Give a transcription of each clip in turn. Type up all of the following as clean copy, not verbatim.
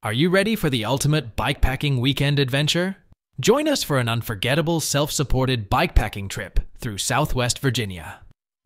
Are you ready for the ultimate bikepacking weekend adventure? Join us for an unforgettable self-supported bikepacking trip through Southwest Virginia.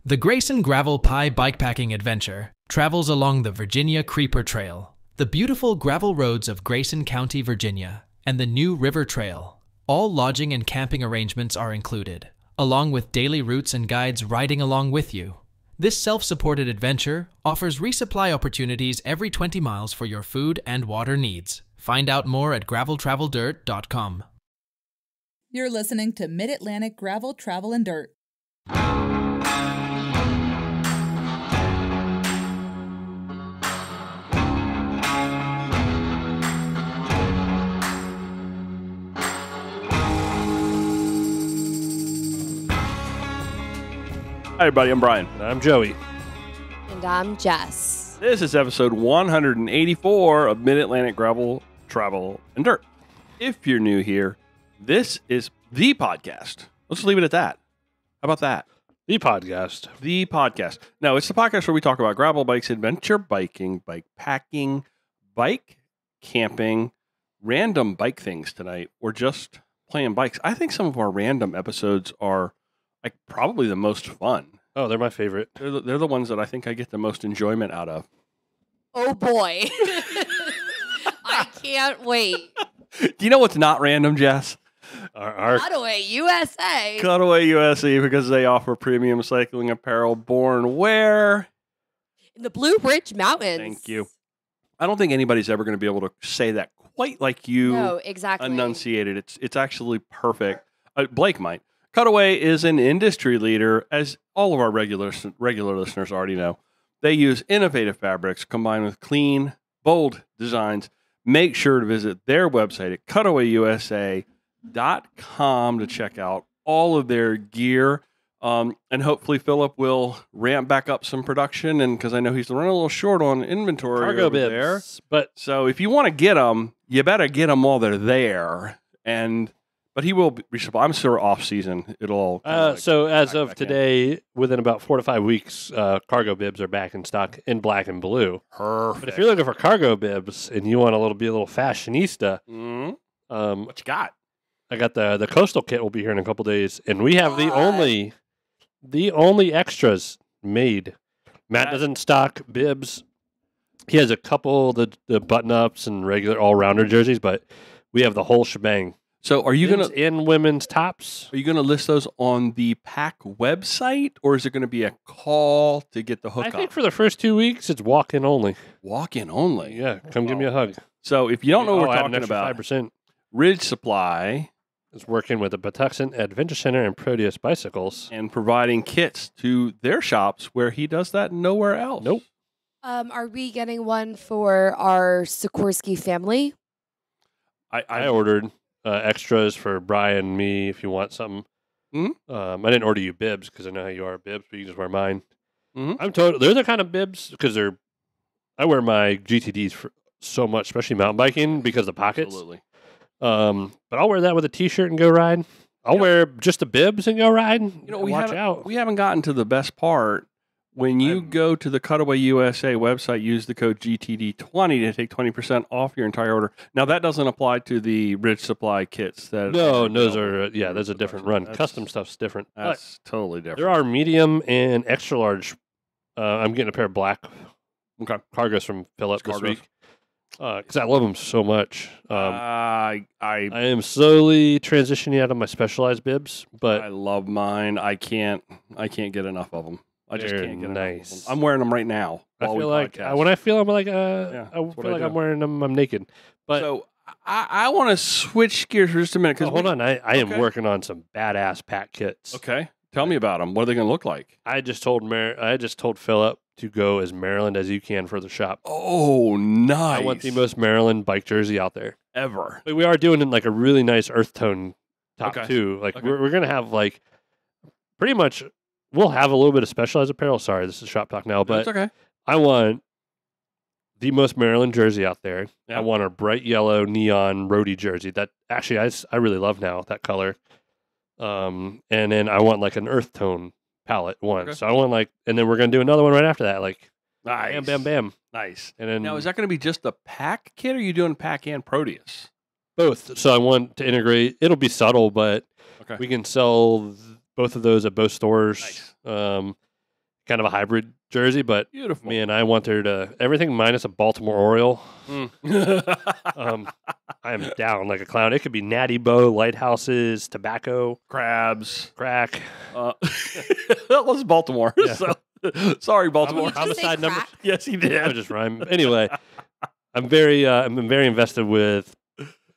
The Grayson Gravel Pie Bikepacking Adventure travels along the Virginia Creeper Trail, the beautiful gravel roads of Grayson County, Virginia, and the New River Trail. All lodging and camping arrangements are included, along with daily routes and guides riding along with you. This self-supported adventure offers resupply opportunities every 20 miles for your food and water needs. Find out more at graveltraveldirt.com. You're listening to Mid-Atlantic Gravel, Travel, and Dirt. Hi, everybody. I'm Brian. And I'm Joey. And I'm Jess. This is episode 184 of Mid-Atlantic Gravel, Travel, and Dirt. If you're new here, this is the podcast. Let's leave it at that. How about that? The podcast. The podcast. No, it's the podcast where we talk about gravel bikes, adventure biking, bike packing, bike camping, random bike things tonight, or just playing bikes. I think some of our random episodes are like probably the most fun. Oh, they're my favorite. They're the ones that I think I get the most enjoyment out of. Oh boy. I can't wait. Do you know what's not random, Jess? Our Cutaway USA. Cutaway USA, because they offer premium cycling apparel born where? In the Blue Ridge Mountains. Thank you. I don't think anybody's ever going to be able to say that quite like you No, exactly. enunciated. It's actually perfect. Blake might. Cutaway is an industry leader, as all of our regular listeners already know. They use innovative fabrics combined with clean, bold designs. Make sure to visit their website at cutawayusa.com to check out all of their gear. And hopefully Philip will ramp back up some production, and because I know he's running a little short on inventory cargo over bibs. there. But So if you want to get them, you better get them while they're there. But he will be, I'm sure off season it'll all. so as back of in. today, within about 4 to 5 weeks, cargo bibs are back in stock in black and blue. Perfect. But if you're looking for cargo bibs and you want be a little fashionista, What you got? I got the coastal kit will be here in a couple days, and we have the only extras made. Matt doesn't stock bibs. He has a couple the button ups and regular all rounder jerseys, but we have the whole shebang. So are you Men's and women's tops? Are you gonna list those on the pack website, or is it gonna be a call to get the hookup? I think for the first 2 weeks, it's walk-in only. Walk-in only. Yeah, come give me a hug. So if you don't know what we're I have an talking extra about, 5%. Ridge Supply Is working with the Patuxent Adventure Center and Proteus Bicycles. and providing kits to their shops where he does that nowhere else. Nope. Are we getting one for our Sikorsky family? I ordered extras for Brian and me if you want something. Mhm. I didn't order you bibs because I know how you are bibs, but you can just wear mine. Mhm. I'm total. They're the kind of bibs because I wear my GTDs for so much, especially mountain biking because of the pockets. Absolutely. But I'll wear that with a t-shirt and go ride. I'll wear just the bibs and go ride. Watch out. We haven't gotten to the best part. When you go to the Cutaway USA website, use the code GTD20 to take 20% off your entire order. Now, that doesn't apply to the Ridge Supply kits. No, those are there's a different run. Custom stuff's different. That's totally different. There are medium and extra large. I'm getting a pair of black cargos from Philip this Cargos. week because I love them so much. I I am slowly transitioning out of my specialized bibs, but love mine. I can't get enough of them. I just They're can't get nice. enough of them. I'm wearing them right now. I while feel we like podcast. when I feel I'm like that's I what feel I like do. I'm wearing them. I'm naked. But So I want to switch gears for just a minute. hold on, I am Okay. working on some badass pack kits. Okay, tell me about them. What are they going to look like? I just told Philip to go as Maryland as you can for the shop. Oh, nice! I want the most Maryland bike jersey out there. ever. But we are doing in like a really nice earth tone top Okay. too. Like Okay. we're gonna have like pretty much we'll have a little bit of specialized apparel. Sorry, this is shop talk now, but It's okay. I want the most Maryland jersey out there. Yeah. I want a bright yellow neon roadie jersey that actually I really love now that color. And then I want like an earth tone palette one. Okay. So I want like, and then we're gonna do another one right after that. Like Nice. Bam, bam, bam. Nice. And then Now, is that going to be just the pack kit, or are you doing pack and Proteus? both. So I want to integrate. It'll be subtle, but Okay. we can sell both of those at both stores. Nice. Kind of a hybrid jersey, but Beautiful. man, I want there to everything minus a Baltimore Oriole. Mm. I am down like a clown. It could be Natty Bow, Lighthouses, Tobacco, Crabs. Crack. That was Baltimore. Yeah. So, sorry, Baltimore. Did you just say Homicide number. crack? Yes, he I did. just rhyme. Anyway, I'm very invested with.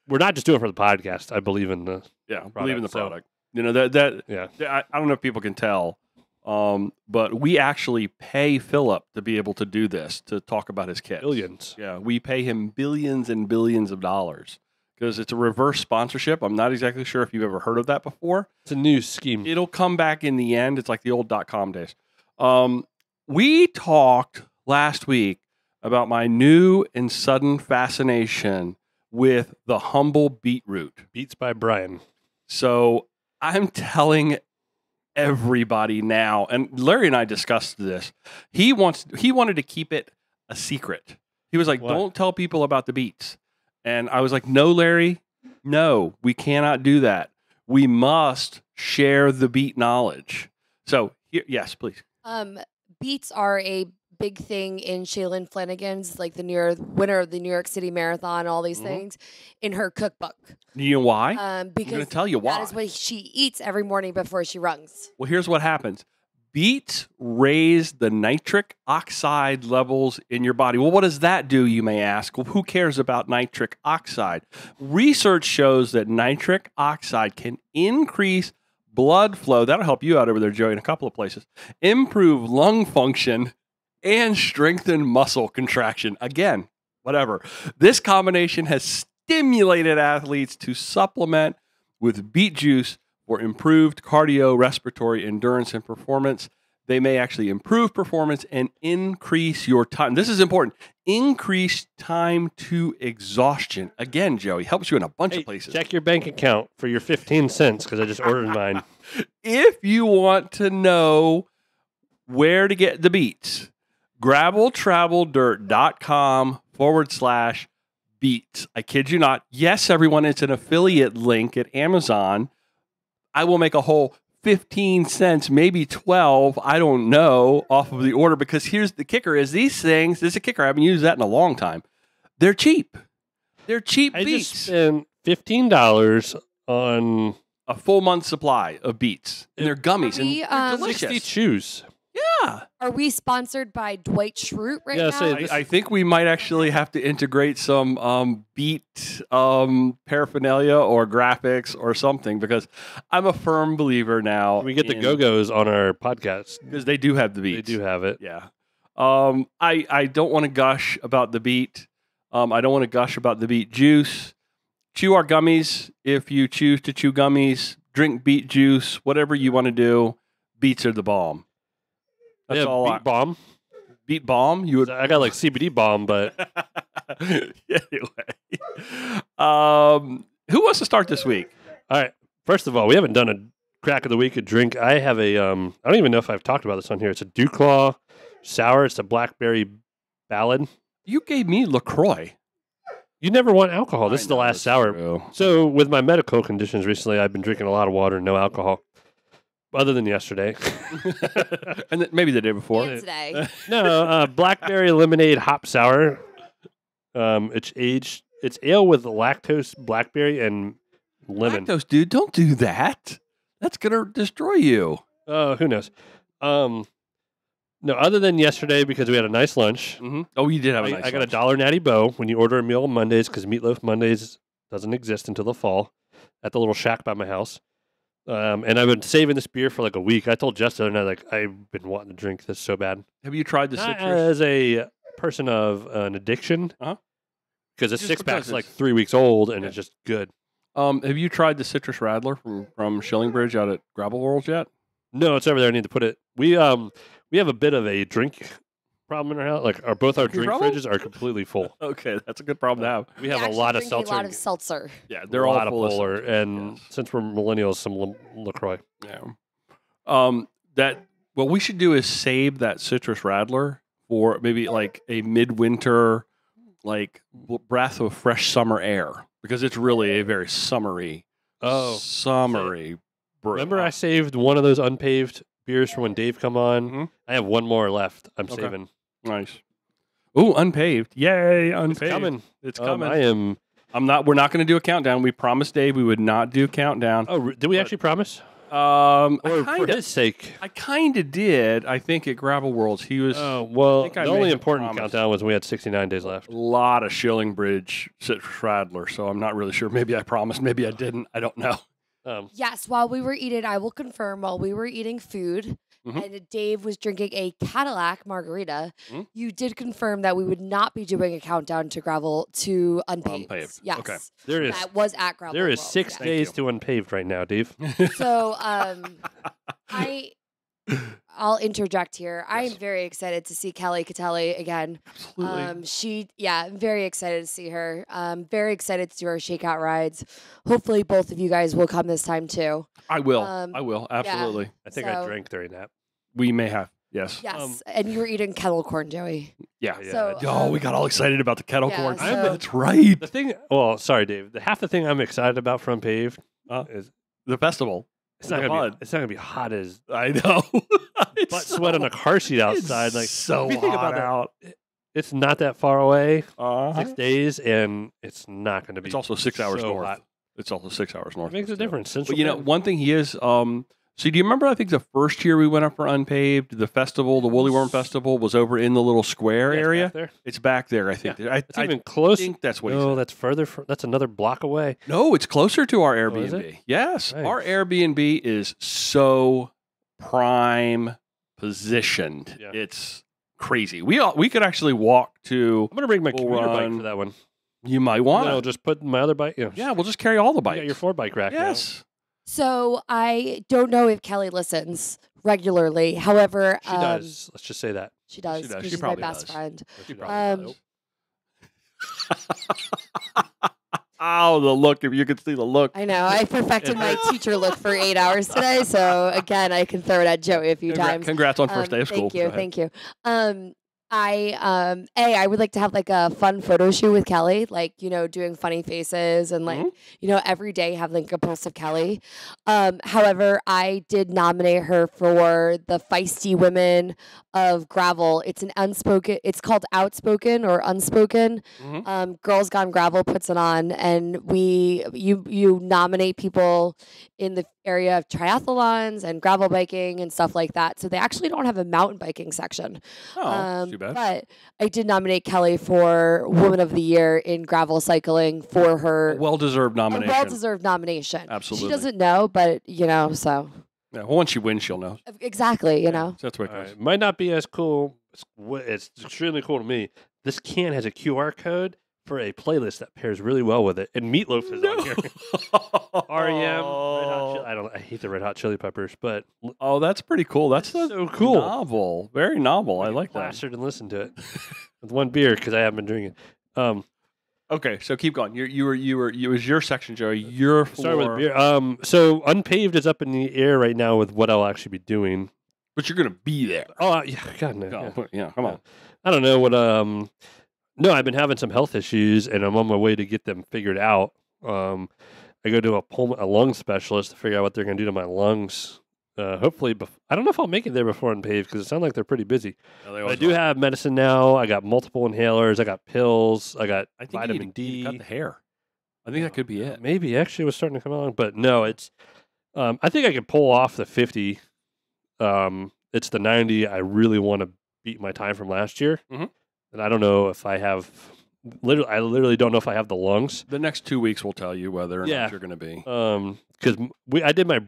We're not just doing it for the podcast. I believe in the. Yeah, believe in the so- product. You know that Yeah. I don't know if people can tell, but we actually pay Philip to be able to do this, to talk about his kits. Billions. Yeah, we pay him billions and billions of dollars because it's a reverse sponsorship. I'm not exactly sure if you've ever heard of that before. It's a new scheme. It'll come back in the end. It's like the old .com days. We talked last week about my new and sudden fascination with the humble beetroot. Beets by Brian. So I'm telling everybody now, and Larry and I discussed this. He wanted to keep it a secret. He was like, What? "Don't tell people about the beets." And I was like, "No, Larry, no, we cannot do that. We must share the beet knowledge." So yes, please. Beets are a big thing in Shaylin Flanagan's, like the winner of the New York City Marathon, all these Mhm. things, in her cookbook. You know why? I'm going Because to tell you why. that is what she eats every morning before she runs. Well, here's what happens. Beets raise the nitric oxide levels in your body. Well, what does that do, you may ask? Well, who cares about nitric oxide? Research shows that nitric oxide can increase blood flow. That'll help you out over there, Joey, in a couple of places. Improve lung function and strengthen muscle contraction. Again, whatever. This combination has stimulated athletes to supplement with beet juice for improved cardiorespiratory endurance and performance. They may actually improve performance and increase your time. This is important. Increase time to exhaustion. Again, Joey, helps you in a bunch Hey, of places. check your bank account for your 15 cents because I just ordered mine. If you want to know where to get the beets, graveltraveldirt.com/beets. I kid you not. Yes, everyone, it's an affiliate link at Amazon. I will make a whole 15 cents, maybe 12, I don't know, off of the order, because here's the kicker is these things, there's a kicker, I haven't used that in a long time. They're cheap. They're cheap I beets. just spent $15 on A full month supply of beets. And they're gummies. And We, they're 60 delicious. chews. Yeah. Are we sponsored by Dwight Schrute right Yeah, now? say this- I think we might actually have to integrate some beet paraphernalia or graphics or something, because I'm a firm believer now. We get the in- Go-Go's on our podcast. because they do have the They beets. do have it. Yeah. I don't want to gush about the beet. I don't want to gush about the beet juice. Chew our gummies if you choose to chew gummies. Drink beet juice. Whatever you want to do. Beets are the bomb. That's Yeah, all. beet bomb. Beet bomb. You would. I got like CBD bomb, but Anyway, who wants to start this week? all right. First of all, we haven't done a crack of the week, a drink. I have a I don't even know if I've talked about this on here. It's a Dew Claw sour. It's a blackberry ballad. You gave me LaCroix. You never want alcohol. This I is the know, last that's sour. true. So with my medical conditions recently, I've been drinking a lot of water, no alcohol, other than yesterday. And maybe the day before. And today. No, blackberry lemonade hop sour. It's aged. It's ale with lactose, blackberry, and lemon. Lactose, dude, don't do that. That's gonna destroy you. Who knows? No, other than yesterday because we had a nice lunch. Mm-hmm. Oh, you did have a nice. I got lunch. $1 Natty Bow when you order a meal on Mondays because Meatloaf Mondays doesn't exist until the fall at the little shack by my house. And I've been saving this beer for like a week. I told Jess the other night, like, I've been wanting to drink this so bad. Have you tried the Not citrus? as a person of an addiction. Uh-huh. Because this Just six pack's because like it's- 3 weeks old and Yeah. it's just good. Have you tried the citrus radler from Shillingbridge out at Gravel World yet? No, it's over there. I need to put it. We have a bit of a drink problem in our house. Like, both our Drinking drink problem? fridges are completely full. Okay, that's a good problem to have. We have a Actually lot of drinking seltzer. A lot of seltzer. Yeah, They're a lot of full of polar, seltzer, and yes. since we're millennials, some LaCroix. Yeah. That what we should do is save that citrus radler for maybe like a midwinter, like breath of fresh summer air, because it's really a very summery, brew. Remember, I saved one of those unpaved beers for when Dave come on. Mhm. I have one more left. I'm Okay. saving. Nice. Ooh, unpaved! Yay, unpaved! It's coming. It's coming. I am. We're not going to do a countdown. We promised Dave we would not do countdown. Oh, did we actually promise? Or For his sake. I kind of did. I think at Gravel Worlds he was. Oh well, think I the made only a important promise. countdown was we had 69 days left. A lot of Shillingbridge Stradler, so I'm not really sure. Maybe I promised, maybe I didn't. I don't know. Yes, while we were eating, I will confirm, while we were eating food and Dave was drinking a Cadillac margarita, you did confirm that we would not be doing a countdown to unpaved. Unpaved. Yes. Okay. There is That was at Gravel there is World, 6 yeah. days to unpaved right now, Dave. So I'll interject here. I am very excited to see Kelly Catelli again. Absolutely. I'm very excited to see her. Very excited to do our shakeout rides. Hopefully both of you guys will come this time too. I will. I will. Absolutely. I think I So- drank during that. We may have. Yes. Yes. And you were eating kettle corn, Joey. Yeah. Yeah. So Oh, we got all excited about the kettle yeah, corn. so- That's right. The thing, well, sorry, Dave. Half the thing I'm excited about from paved is The festival. it's not the gonna fun. be it's not gonna be hot as I know. It's butt sweat on a car seat outside. It's Like so if you think hot about that, out. it's not that far away. 6 Uh-huh. days, and it's not going to be. It's also 6 hours so north. hot. It's also 6 hours north. It makes a difference. Central But you know, Bend. one thing he is. So do you remember? I think the first year we went up for unpaved, the festival, the Woolly Worm Festival, was over in the little square Yeah, it's area. back there. It's back there, I think. It's I even close. think that's what he No, said. that's further. That's another block away. No, it's closer to our Oh, is Airbnb. Yes, Nice. our Airbnb is so prime positioned. Yeah. It's crazy. We could actually walk to. I'm going to bring my We'll commuter bike run. for that one. You might want I'll to. just put my other bike. Yeah, we'll just carry all the you bikes. got your 4-bike rack. now. Yes. So I don't know if Kelly listens regularly. However, She does. Let's just say that. She does. She does. 'Cause She she's my probably best does. friend. She Um, Oh, the look! If you could see the look. I know. I perfected my teacher look for 8 hours today. So again, I can throw it at Joey a few times. Congrats on first day of school. Thank you. Go ahead. Thank you. I would like to have like a fun photo shoot with Kelly, like, doing funny faces and like, every day have like a post of Kelly. However, I did nominate her for the Feisty Women of Gravel. It's called Outspoken or Unspoken. Girls Gone Gravel puts it on, and you nominate people in the area of triathlons and gravel biking and stuff like that. So they actually don't have a mountain biking section. Oh, too bad. But I did nominate Kelly for Woman of the Year in gravel cycling for her Well-deserved nomination. a well-deserved nomination. Absolutely. She doesn't know, but so Yeah, well, once she wins, she'll know. exactly, So that's what it All goes. right. Might not be as cool. It's extremely cool to me. This can has a QR code for a playlist that pairs really well with it, and Meatloaf is on here. REM. I hate the Red Hot Chili Peppers, but Oh, that's pretty cool. That's so cool. Novel. Very novel. I like that. Plastered and listen to it with one beer because I haven't been drinking. Okay, so keep going. It was your section, Joey. You're Sorry with beer. So Unpaved is up in the air right now with what I'll actually be doing. But you're gonna be there. Oh yeah, God no. No, yeah, come on. I don't know what. No, I've been having some health issues, and I'm on my way to get them figured out. I go to a lung specialist to figure out what they're going to do to my lungs. Hopefully, I don't know if I'll make it there before Unpaved because it sounds like they're pretty busy. No, they But I always do are. have medicine now. I got multiple inhalers. I got pills. I got I think vitamin you need to D. cut the hair. I think that could be it. Maybe actually it was starting to come along, but no, it's. I think I could pull off the 50. It's the 90. I really want to beat my time from last year, Mhm. and I don't know if I have. I literally don't know if I have the lungs. The next 2 weeks will tell you whether or Yeah. not you're going to be. Because I did my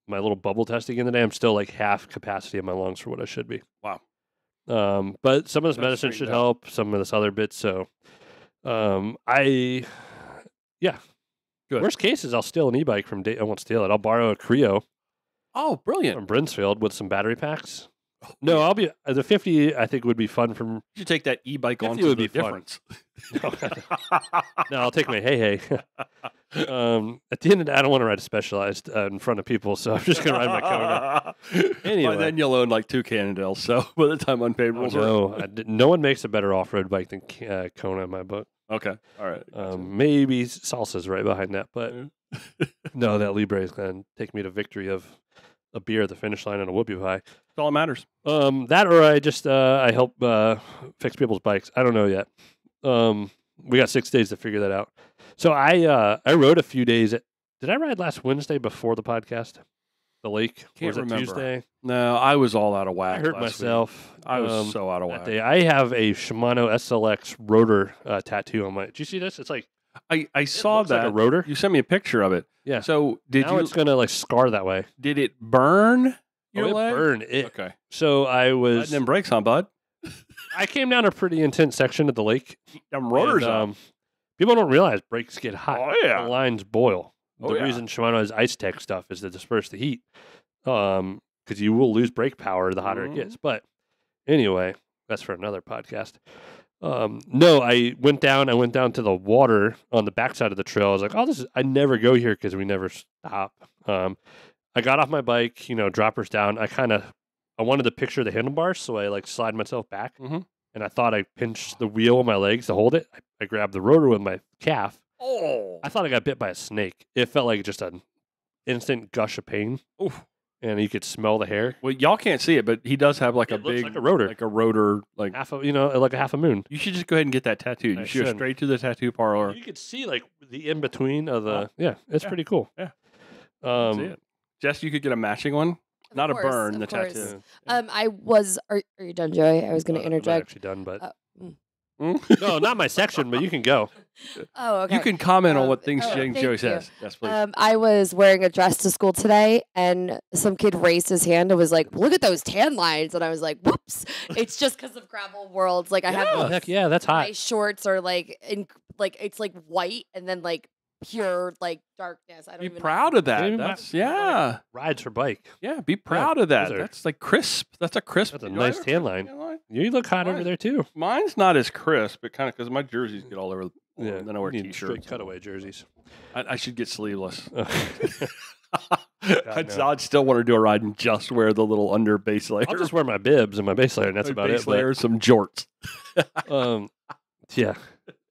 my little bubble test again today. I'm still like half capacity of my lungs for what I should be. Wow. But some of this That's medicine should straightened out. help. Some of this other bits. So, yeah. Good. Worst case is I'll steal an e-bike from I won't steal it. I'll borrow a Creo Oh, brilliant. from Brinsfield with some battery packs. No, I'll be the 50. I think would be fun from. You should take that e-bike 50 on to would the be fun. difference. No, I'll take my hey. At the end of the day, I don't want to ride a Specialized in front of people, so I'm just going to ride my Kona. Anyway. By then you'll own like 2 Cannondales, so by the time unpaid rules no one makes a better off-road bike than Kona in my book. Okay, all right. Gotcha. Maybe Salsa's right behind that, but no, that Libre is going to take me to victory of a beer at the finish line and a whoopie pie. That's all that matters. That or I just I help fix people's bikes. I don't know yet. We got 6 days to figure that out. So I rode a few days. Did I ride last Wednesday before the podcast? The lake? Can't was it remember. Tuesday? No, I was all out of whack. I hurt last myself. week. I was so out of that whack. day. I have a Shimano SLX rotor tattoo on my. Do you see this? It's like I saw looks like that a rotor. You sent me a picture of it. Yeah. So did Now you? it's gonna like scar that way. Did it burn your it leg? burned it. Okay. So I was. Lightning and brakes, huh, bud? I came down a pretty intense section of the lake. Them rotors and, up. People don't realize brakes get hot. Oh, yeah. The lines boil. Oh, The yeah. reason Shimano has ice tech stuff is to disperse the heat. Because you will lose brake power the hotter it gets. But anyway, that's for another podcast. No, I went down to the water on the backside of the trail. I was like, I never go here because we never stop. I got off my bike, droppers down. I wanted to picture the handlebars, so I like slide myself back. Mhm. And I thought I pinched the wheel with my legs to hold it. I grabbed the rotor with my calf. Oh. I thought I got bit by a snake. It felt like just an instant gush of pain. Oof. And you could smell the hair. Well, y'all can't see it, but he does have like It a looks big, like a rotor. like a rotor. Like Like a half a moon. you should just go ahead and get that tattooed. I You should go should. straight to the tattoo parlor. You could see like the in between of the. It's Yeah. pretty cool. Yeah. See it. Jess, you could get a matching one. Of Not course, a burn, of the course. tattoo. I was. Are you done, Joey? I was going to I'm not interject. actually done, but Hmm? no, not my section. But you can go. Oh, okay. You can comment on what things thank Joey you. says. Yes, please. I was wearing a dress to school today, and some kid raised his hand and was like, "Look at those tan lines!" And I was like, "Whoops!" It's just because of gravel worlds. Like I Yeah. Oh have heck yeah, that's hot. my shorts are like it's like white and then like pure like darkness. I don't Be even proud know. of that. Maybe That's my- yeah. Rides her bike. Yeah, be proud of that. those are- That's like crisp. That's a crisp. That's a Do I nice have tan crisp line. tan line? You look hot over Mine- there too. Mine's not as crisp, but kind of because my jerseys get all over. Yeah, Then I wear you need t-shirts. straight cutaway jerseys. I should get sleeveless. no. I'd still want to do a ride and just wear the little under base layer. I'll just wear my bibs and my base layer, and that's about base it. layer, some jorts. Yeah.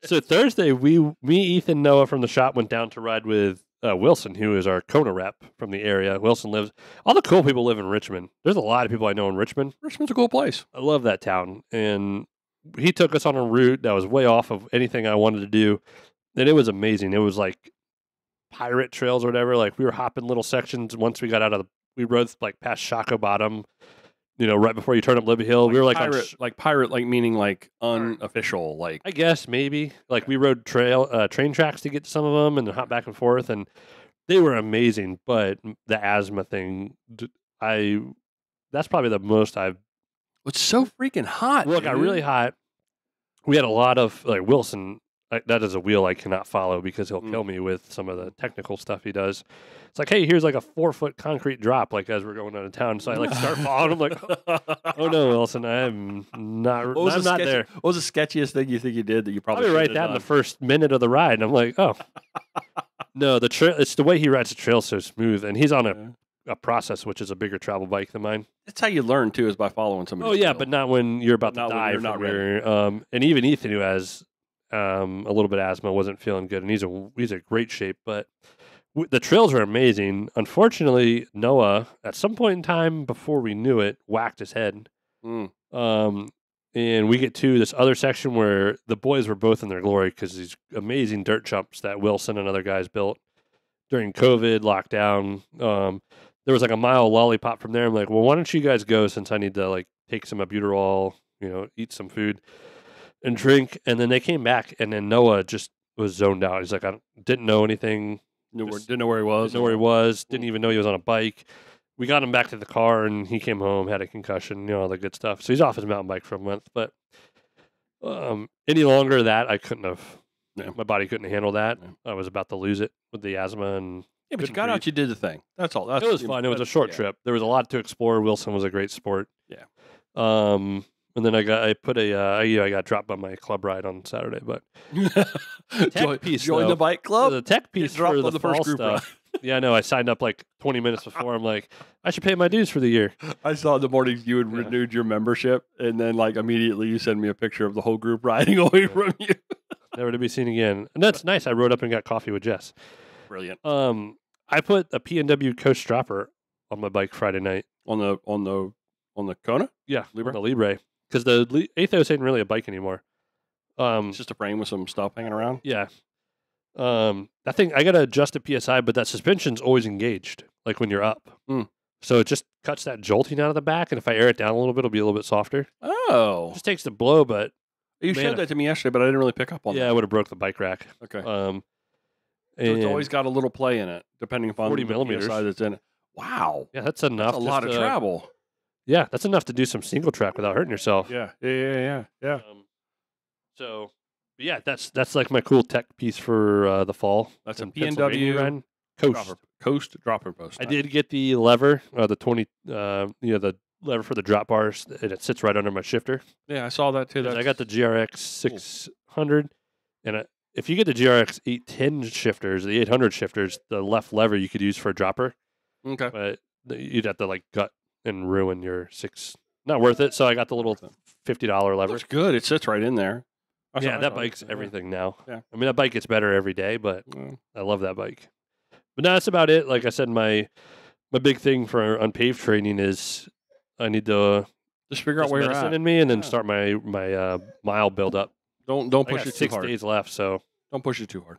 So Thursday, me, Ethan, Noah from the shop went down to ride with Wilson, who is our Kona rep from the area. Wilson lives. All the cool people live in Richmond. There's a lot of people I know in Richmond. Richmond's a cool place. I love that town, and he took us on a route that was way off of anything I wanted to do, and it was amazing. It was like pirate trails or whatever. Like we were hopping little sections. Once we got out of we rode like past Shako Bottom. Right before you turn up Libby Hill, we were like on pirate, like meaning like unofficial, like I guess maybe like we rode train tracks to get to some of them and then hop back and forth, and they were amazing. But the asthma thing, that's probably the most I've. it's so freaking hot. Well, it got dude. really hot. We had a lot of like Wilson. That is a wheel I cannot follow because he'll kill me with some of the technical stuff he does. It's like, hey, here's like a 4-foot concrete drop, like as we're going out of town. So I like start following him, like, oh no, Wilson, I'm not. I'm not there. What was the sketchiest thing you think you did that you probably Probably write shouldn't that in have the first minute of the ride, and I'm like, oh, no, the trail. It's the way he rides the trail so smooth, and he's on done? a Process, which is a bigger travel bike than mine. That's how you learn too, is by following somebody. Oh yeah, but not when you're about to Not when die you're not from your. And even Ethan, who has a little bit of asthma, wasn't feeling good, and he's a great shape. But the trails are amazing. Unfortunately, Noah, at some point in time before we knew it, whacked his head. And we get to this other section where the boys were both in their glory because these amazing dirt jumps that Wilson and other guys built during COVID lockdown. There was like a mile lollipop from there. I'm like, well, why don't you guys go since I need to like take some albuterol, eat some food and drink. And then they came back, and then Noah just was zoned out. He's like, I didn't know anything. Didn't know where he was. Didn't know where he was. Didn't even know he was on a bike. We got him back to the car, and he came home, had a concussion, all the good stuff. So he's off his mountain bike for a month. But any longer that, I couldn't have. Yeah. My body couldn't handle that. Yeah. I was about to lose it with the asthma. And Yeah, but you couldn't got breathe. out, you did the thing. That's all. That's, It was fun. It was a short trip. There was a lot to explore. Wilson was a great sport. Yeah. And then I got dropped by my club ride on Saturday, but join the bike club. The tech piece dropped for on the the first fall group stuff. Yeah, I know. I signed up like 20 minutes before. I'm like, I should pay my dues for the year. I saw in the morning you had renewed your membership, and then like immediately you send me a picture of the whole group riding away from you. Never to be seen again. And that's nice. I rode up and got coffee with Jess. Brilliant. I put a P&W Coast Dropper on my bike Friday night. On the Kona? Yeah, Libre? on the Libre. Because the Athos ain't really a bike anymore. It's just a frame with some stuff hanging around. Yeah. That thing, I got to adjust the PSI, but that suspension's always engaged, like when you're up. Mm. So it just cuts that jolting out of the back, and if I air it down a little bit, it'll be a little bit softer. Oh. Just takes the blow, but You showed that to me yesterday, but I didn't really pick up on that. yeah, I would have broke the bike rack. Okay. So it's always got a little play in it, depending upon 40 the millimeters. PSI that's in it. Wow. Yeah, that's enough. That's a lot of travel. Yeah, that's enough to do some single track without hurting yourself. Yeah. So, but yeah, that's like my cool tech piece for the fall. That's a in Pennsylvania P&W riding. Coast dropper post. I did get the lever, the 20, the lever for the drop bars, and it sits right under my shifter. Yeah, I saw that too. I got the GRX 600, and if you get the GRX 810 shifters, the 800 shifters, the left lever you could use for a dropper. Okay. But you'd have to like gut and ruin your six. Not worth it. So I got the little $50 lever. Looks good. It sits right in there. Yeah, that bike's everything now. Yeah. I mean, that bike gets better every day, but I love that bike. But no, that's about it. Like I said, my big thing for unpaved training is I need to just figure out where you're at in me, and then start my mile build up. Don't push it too 6 hard. days left, so Don't push it too hard.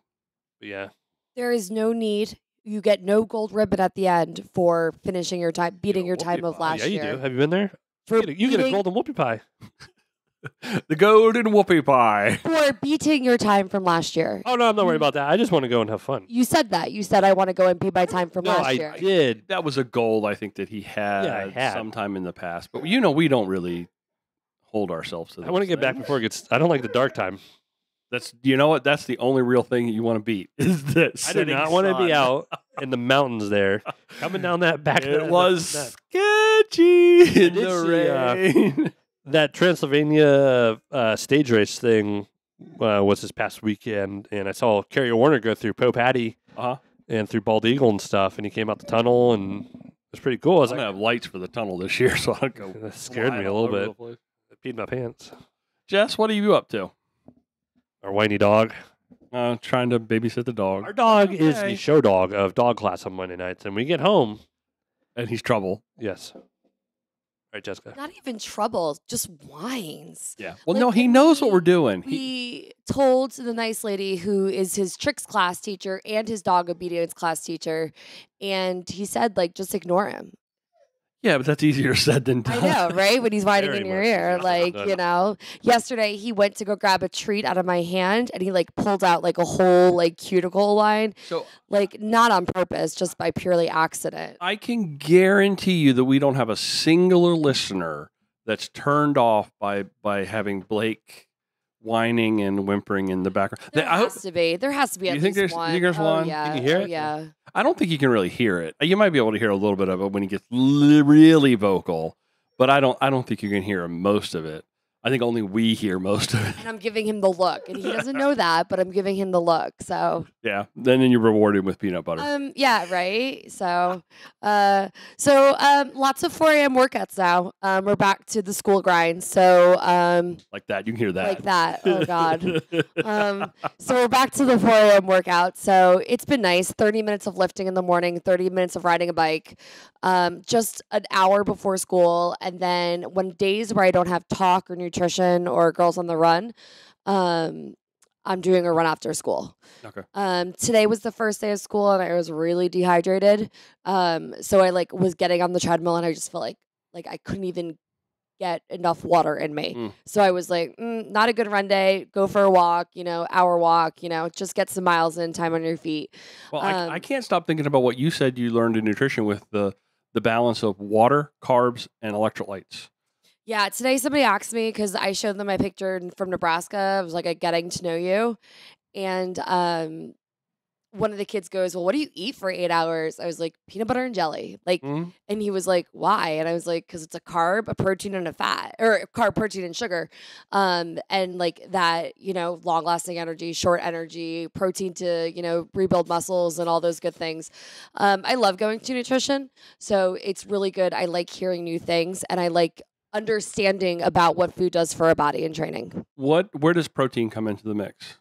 but yeah. There is no need. You get no gold ribbon at the end for finishing your time, beating your time of last yeah, you year. do. Have you been there? For You get a beating- golden whoopie pie. The golden whoopie pie. For beating your time from last year. Oh no, I'm not worried about that. I just want to go and have fun. You said that. You said I want to go and beat my time from No, last I year. did. That was a goal I think that he had, Yeah, I had. sometime in the past. But we don't really hold ourselves to that. I want to get back before it gets. I don't like the dark time. That's what? That's the only real thing you want to beat. Is that I do not want to be out in the mountains there, coming down that back. It was sketchy in did the see, rain. that Transylvania stage race thing was this past weekend, and I saw Kerry Warner go through Pope Hattie and through Bald Eagle and stuff, and he came out the tunnel, and it was pretty cool. I was I'm like, gonna have lights for the tunnel this year, so I'll go. that scared me a little bit. I peed my pants. Jess, what are you up to? Our whiny dog. Trying to babysit the dog. Our dog is Okay. the show dog of dog class on Monday nights, and we get home. And he's trouble. Yes. All right, Jessica. Not even trouble, just whines. Yeah. Well, Like, no, he knows what we're doing. We told the nice lady who is his tricks class teacher and his dog obedience class teacher, and he said, like, just ignore him. Yeah, but that's easier said than done. I know, right? When he's whining Very in your much ear. easier Like, said than yesterday he went to go grab a treat out of my hand and he like pulled out like a whole like cuticle line. So Like not on purpose, just by purely accident. I can guarantee you that we don't have a singular listener that's turned off by having Blake whining and whimpering in the background. There has to be. There has to be You at think least there's- one. you think there's Oh, one? Yeah. Can you hear Oh, it? Yeah. I don't think you can really hear it. You might be able to hear a little bit of it when he gets really vocal, but I don't think you can hear most of it. I think only we hear most of it. And I'm giving him the look. And he doesn't know that, but I'm giving him the look. So Yeah. Then you reward him with peanut butter. yeah, right. So lots of 4 a.m. workouts now. We're back to the school grind. So Like that. You can hear that. like that. Oh God. So we're back to the 4 a.m. workout. So it's been nice. 30 minutes of lifting in the morning, 30 minutes of riding a bike, just an hour before school. And then when days where I don't have talk or nutrition or girls on the run, I'm doing a run after school. Okay. Today was the first day of school and I was really dehydrated. So I like was getting on the treadmill and I just felt like I couldn't even get enough water in me. So I was like, not a good run day. Go for a walk, hour walk, just get some miles in, time on your feet. Well, I can't stop thinking about what you said you learned in nutrition with the balance of water, carbs, and electrolytes. Yeah, today somebody asked me because I showed them my picture from Nebraska. I was like, getting to know you. And one of the kids goes, well, what do you eat for 8 hours? I was like, peanut butter and jelly. Like, Mhm. and he was like, why? And I was like, because it's a carb, a protein, and a fat, or carb, protein, and sugar. And like that, long lasting energy, short energy, protein to, rebuild muscles and all those good things. I love going to nutrition. So it's really good. I like hearing new things, and I like understanding about what food does for our body in training. Where does protein come into the mix?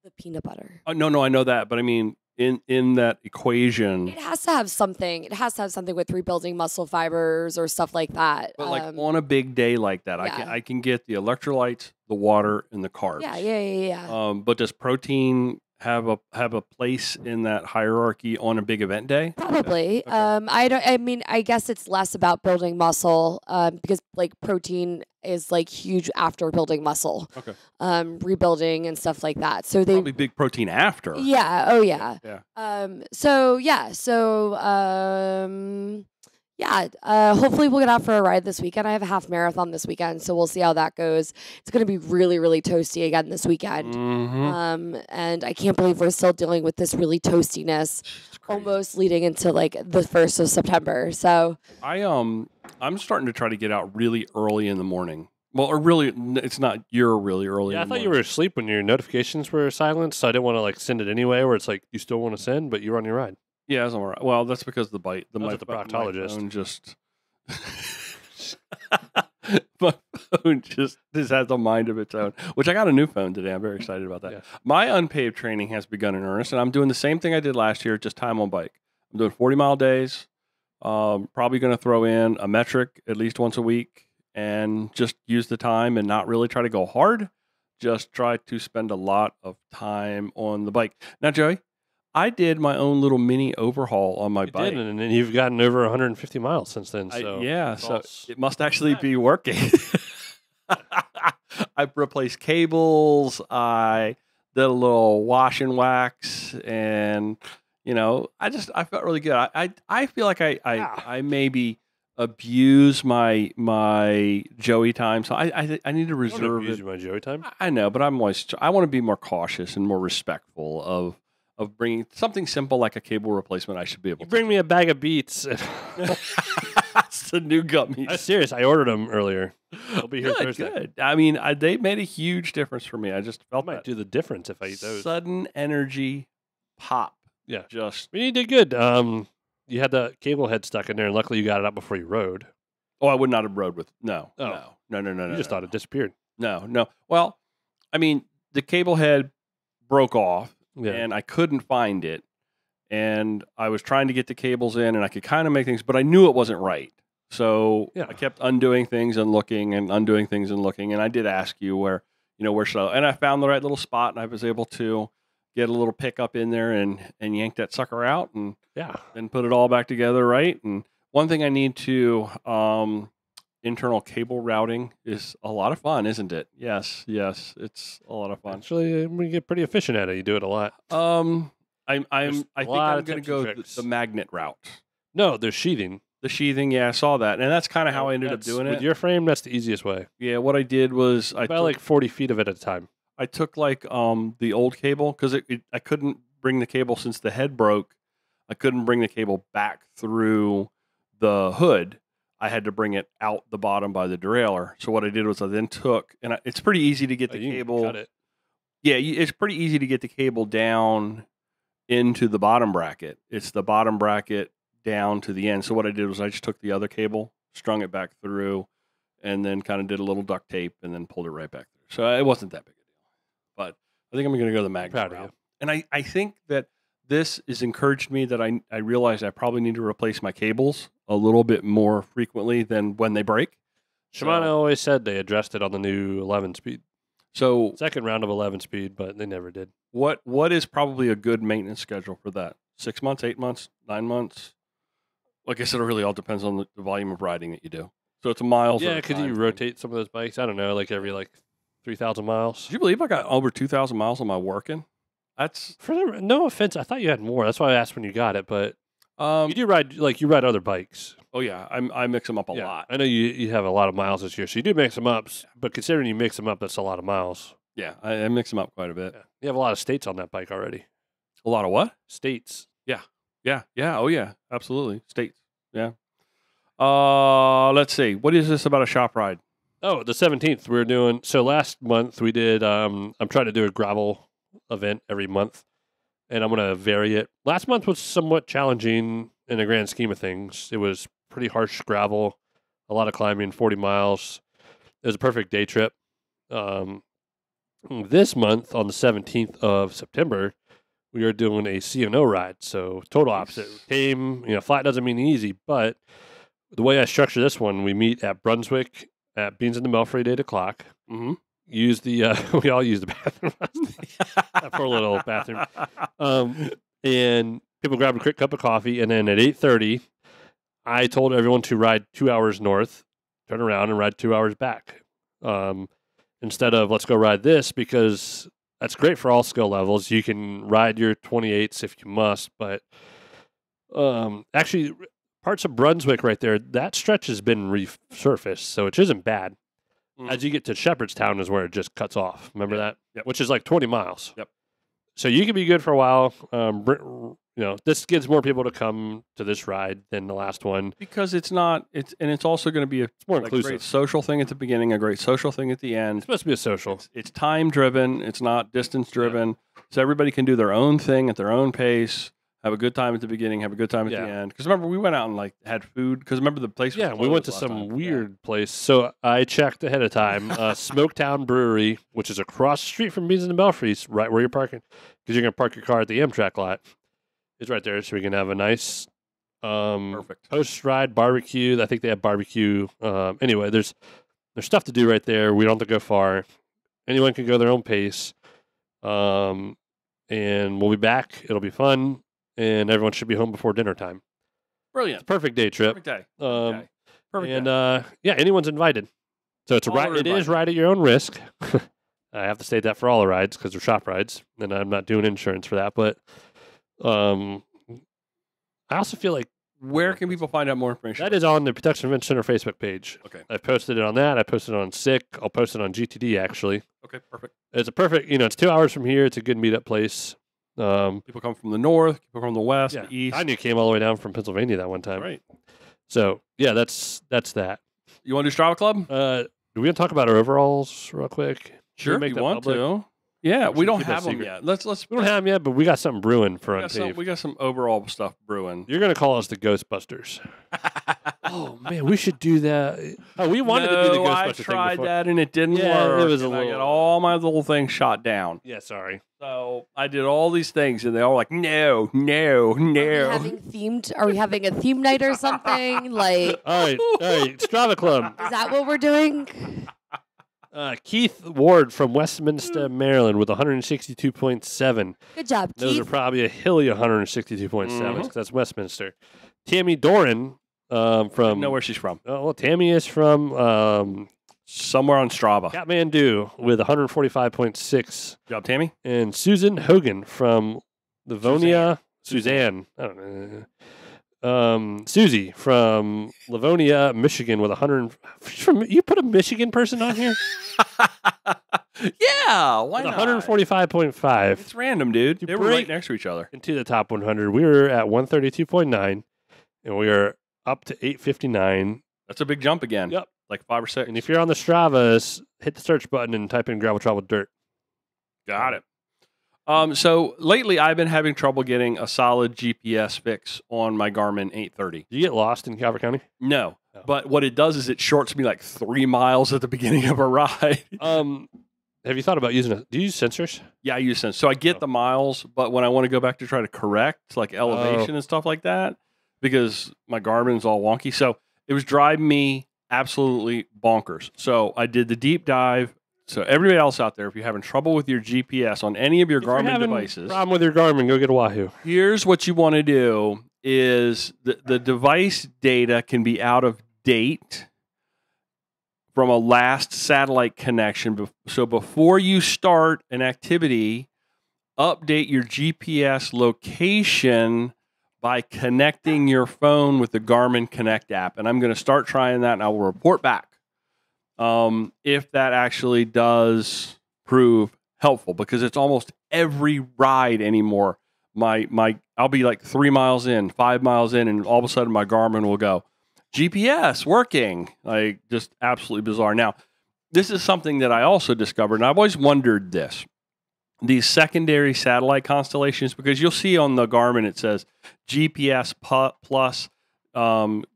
The peanut butter. No, I know that, but I mean, in that equation, It has to have something. It has to have something with rebuilding muscle fibers or stuff like that. but like on a big day like that, yeah. I can get the electrolytes, the water, and the carbs. Yeah. But does protein have a place in that hierarchy on a big event day? Probably. Yeah. Okay. I guess it's less about building muscle, because like protein is like huge after building muscle. Okay. Rebuilding and stuff like that. So they Probably big protein after. Yeah. Oh yeah. Yeah. Hopefully we'll get out for a ride this weekend. I have a half marathon this weekend, so we'll see how that goes. It's going to be really, really toasty again this weekend. Mm-hmm. And I can't believe we're still dealing with this really toastiness almost leading into like the 1st of September. So I'm starting to try to get out really early in the morning. Well, or really, it's not you're really early. Yeah, I in the thought you morning. were asleep when your notifications were silenced, so I didn't want to like send it anyway. Where it's like you still want to send, but you're on your ride. Yeah, that's all right. Well, that's because the was my at the proctologist. phone just my phone just has a mind of its own. Which I got a new phone today. I'm very excited about that. Yeah. My unpaved training has begun in earnest, and I'm doing the same thing I did last year, just time on bike. I'm doing 40-mile days. Probably going to throw in a metric at least once a week, and just use the time and not really try to go hard. Just try to spend a lot of time on the bike. Now, Joey, I did my own little mini overhaul on my You bike. did, and then you've gotten over 150 miles since then. So So it must actually be working. I replaced cables. I did a little wash and wax, and I felt really good. I feel like I maybe abuse my Joey time, so I need to reserve it. my Joey time. I know, but I want to be more cautious and more respectful of bringing something simple like a cable replacement. I should be able You to bring me a bag of Beets. That's the new gummies. I'm serious. I ordered them earlier. They'll be here Thursday. Good. I mean, they made a huge difference for me. I just I felt might that do the difference if I eat those. sudden energy pop. Yeah. Just You did good. You had the cable head stuck in there, and luckily you got it out before you rode. I would not have rode with no. Oh. No. You just thought it disappeared. No. Well, I mean, the cable head broke off, Yeah. and I couldn't find it, and I was trying to get the cables in, and I could kind of make things, but I knew it wasn't right. So Yeah. I kept undoing things and looking, and I did ask you where should I, and I found the right little spot, and I was able to get a little pickup in there and yank that sucker out and put it all back together right. And one thing I need to internal cable routing is a lot of fun, isn't it? Yes, it's a lot of fun. Actually, we get pretty efficient at it. You do it a lot. I think I'm going to go the magnet route. No, there's sheathing. The sheathing, yeah, I saw that, and that's kind of how I ended up doing it. With your frame, that's the easiest way. Yeah, what I did was About like 40 feet of it at a time. I took like the old cable because I couldn't bring the cable since the head broke. I couldn't bring the cable back through the hood. I had to bring it out the bottom by the derailleur. So what I did was I then took, and it's pretty easy to get the cable. Cut it. Yeah, it's pretty easy to get the cable down into the bottom bracket. It's the bottom bracket down to the end. So what I did was I just took the other cable, strung it back through, and then kind of did a little duct tape and then pulled it right back through. So it wasn't that big a deal. But I think I'm going to go the magnet route. And I think that this has encouraged me that I realized I probably need to replace my cables a little bit more frequently than when they break. Shimano always said they addressed it on the new 11 speed. So second round of 11 speed, but they never did. What is probably a good maintenance schedule for that? 6 months, 8 months, 9 months? Like I said, it really all depends on the volume of riding that you do. So it's a miles. Yeah, could you rotate some of those bikes? I don't know, like every 3,000 miles. Did you believe I got over 2,000 miles on my working? That's no offense. I thought you had more. That's why I asked when you got it. But you do ride you ride other bikes. Oh yeah, I mix them up a lot. I know you have a lot of miles this year, so you do mix them up. But considering you mix them up, that's a lot of miles. Yeah, I mix them up quite a bit. Yeah. You have a lot of states on that bike already. A lot of what? States. Yeah. Oh, yeah. Absolutely. States. Yeah. Let's see. What is this about a shop ride? Oh, the 17th we're doing. So last month we did. I'm trying to do a gravel event every month, and I'm going to vary it. Last month was somewhat challenging in the grand scheme of things. It was pretty harsh gravel, a lot of climbing, 40 miles. It was a perfect day trip. This month on the 17th of September, we are doing a C&O ride. So total opposite. Tame, flat doesn't mean easy, but the way I structure this one, we meet at Brunswick at Beans in the Belfry at 8 o'clock. Mm-hmm. Use the, we all use the bathroom. That poor little bathroom. And people grab a quick cup of coffee. And then at 8:30, I told everyone to ride 2 hours north, turn around and ride 2 hours back. Instead of let's go ride this, because that's great for all skill levels. You can ride your 28s if you must, but actually parts of Brunswick right there, that stretch has been resurfaced, so it isn't bad. As you get to Shepherdstown is where it just cuts off. Remember that? Yep. Which is like 20 miles. Yep. So you can be good for a while. This gets more people to come to this ride than the last one. Because it's also going to be more a inclusive. great social thing at the beginning, a great social thing at the end. It's supposed to be a social. It's time driven. It's not distance driven. So everybody can do their own thing at their own pace. Have a good time at the beginning. Have a good time at the end. Because remember, we went out and had food. Because remember, the place. Was we went to some weird place. So I checked ahead of time. Smoketown Brewery, which is across the street from Beans and the Belfries, right where you're parking, because you're going to park your car at the Amtrak lot. It's right there, so we can have a nice perfect post-ride barbecue. I think they have barbecue. Anyway, there's stuff to do right there. We don't have to go far. Anyone can go their own pace. And we'll be back. It'll be fun. And everyone should be home before dinner time. Brilliant. It's a perfect day trip. Perfect day. Perfect day. Anyone's invited. So it's it is ride at your own risk. I have to state that for all the rides because they're shop rides, and I'm not doing insurance for that. But I also feel like where can people find out more information? That is on the Protection Event Center Facebook page. Okay. I posted it on that. I posted it on SICK. I'll post it on GTD actually. Okay, perfect. It's a perfect. It's 2 hours from here. It's a good meetup place. People come from the north, people from the west, the east. I knew came all the way down from Pennsylvania that one time. Right. So yeah, that's that. You want to do Strava Club? Do we want to talk about our overalls real quick? Sure. Make you that want public? to? Yeah, we don't keep that have them secret? yet. Let's. We don't have them yet, but we got something brewing for Untaped. We got some overall stuff brewing. You're gonna call us the Ghostbusters. Oh man, we should do that. Oh, we wanted to do the Ghostbusters I thing tried before. that and it didn't Yeah, work. it was a and little. I got all my little things shot down. Yeah, sorry. So I did all these things, and they all like, no. Are we having a theme night or something? Like, All right, Strava Club. is that what we're doing? Keith Ward from Westminster, Maryland, with 162.7. Good job, Those Keith. are probably a hilly 162.7 because that's Westminster. Tammy Doran from. know where she's from. Oh, well, Tammy is from Somewhere on Strava. Kathmandu with 145.6. Good job, Tammy. And Susan Hogan from Livonia. Suzanne. I don't know. Susie from Livonia, Michigan, with 100. You put a Michigan person on here? Yeah, why With not? 145.5. It's random, dude. You They were break- right next to each other. Into the top 100. We were at 132.9, and we are up to 859. That's a big jump again. Yep. Like 5 or 6. And if you're on the Stravas, hit the search button and type in gravel travel dirt. Got it. So lately, I've been having trouble getting a solid GPS fix on my Garmin 830. Do you get lost in Calvert County? No, Oh. but what it does is it shorts me like 3 miles at the beginning of a ride. Have you thought about using do you use sensors? Yeah, I use Sense. So I get the miles, but when I want to go back to try to correct like elevation and stuff like that, because my Garmin's all wonky. So it was driving me absolutely bonkers. So I did the deep dive. So everybody else out there, if you're having trouble with your GPS on any of your If you're Garmin having devices, problem with your Garmin, go get a Wahoo. here's what you want to do is the device data can be out of date from a last satellite connection. So before you start an activity, update your GPS location by connecting your phone with the Garmin Connect app. And I'm going to start trying that, and I will report back if that actually does prove helpful, because it's almost every ride anymore I'll be like 3 miles in, 5 miles in, and all of a sudden my Garmin will go, GPS working. Like, just absolutely bizarre. Now, this is something that I also discovered, and I've always wondered this. These secondary satellite constellations, because you'll see on the Garmin it says GPS plus GLONASS,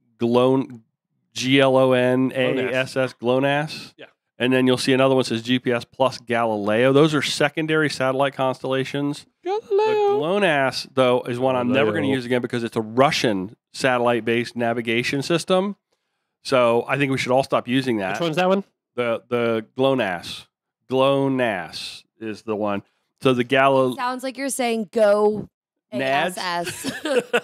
GLONASS. Yeah. And then you'll see another one that says GPS plus Galileo. Those are secondary satellite constellations. Galileo. The GLONASS, though, is one I'm never going to Galileo. use again because it's a Russian satellite-based navigation system. So I think we should all stop using that. Which one's that one? The GLONASS. GLONASS is the one. So the Galileo. Sounds like you're saying go Nads? ASS.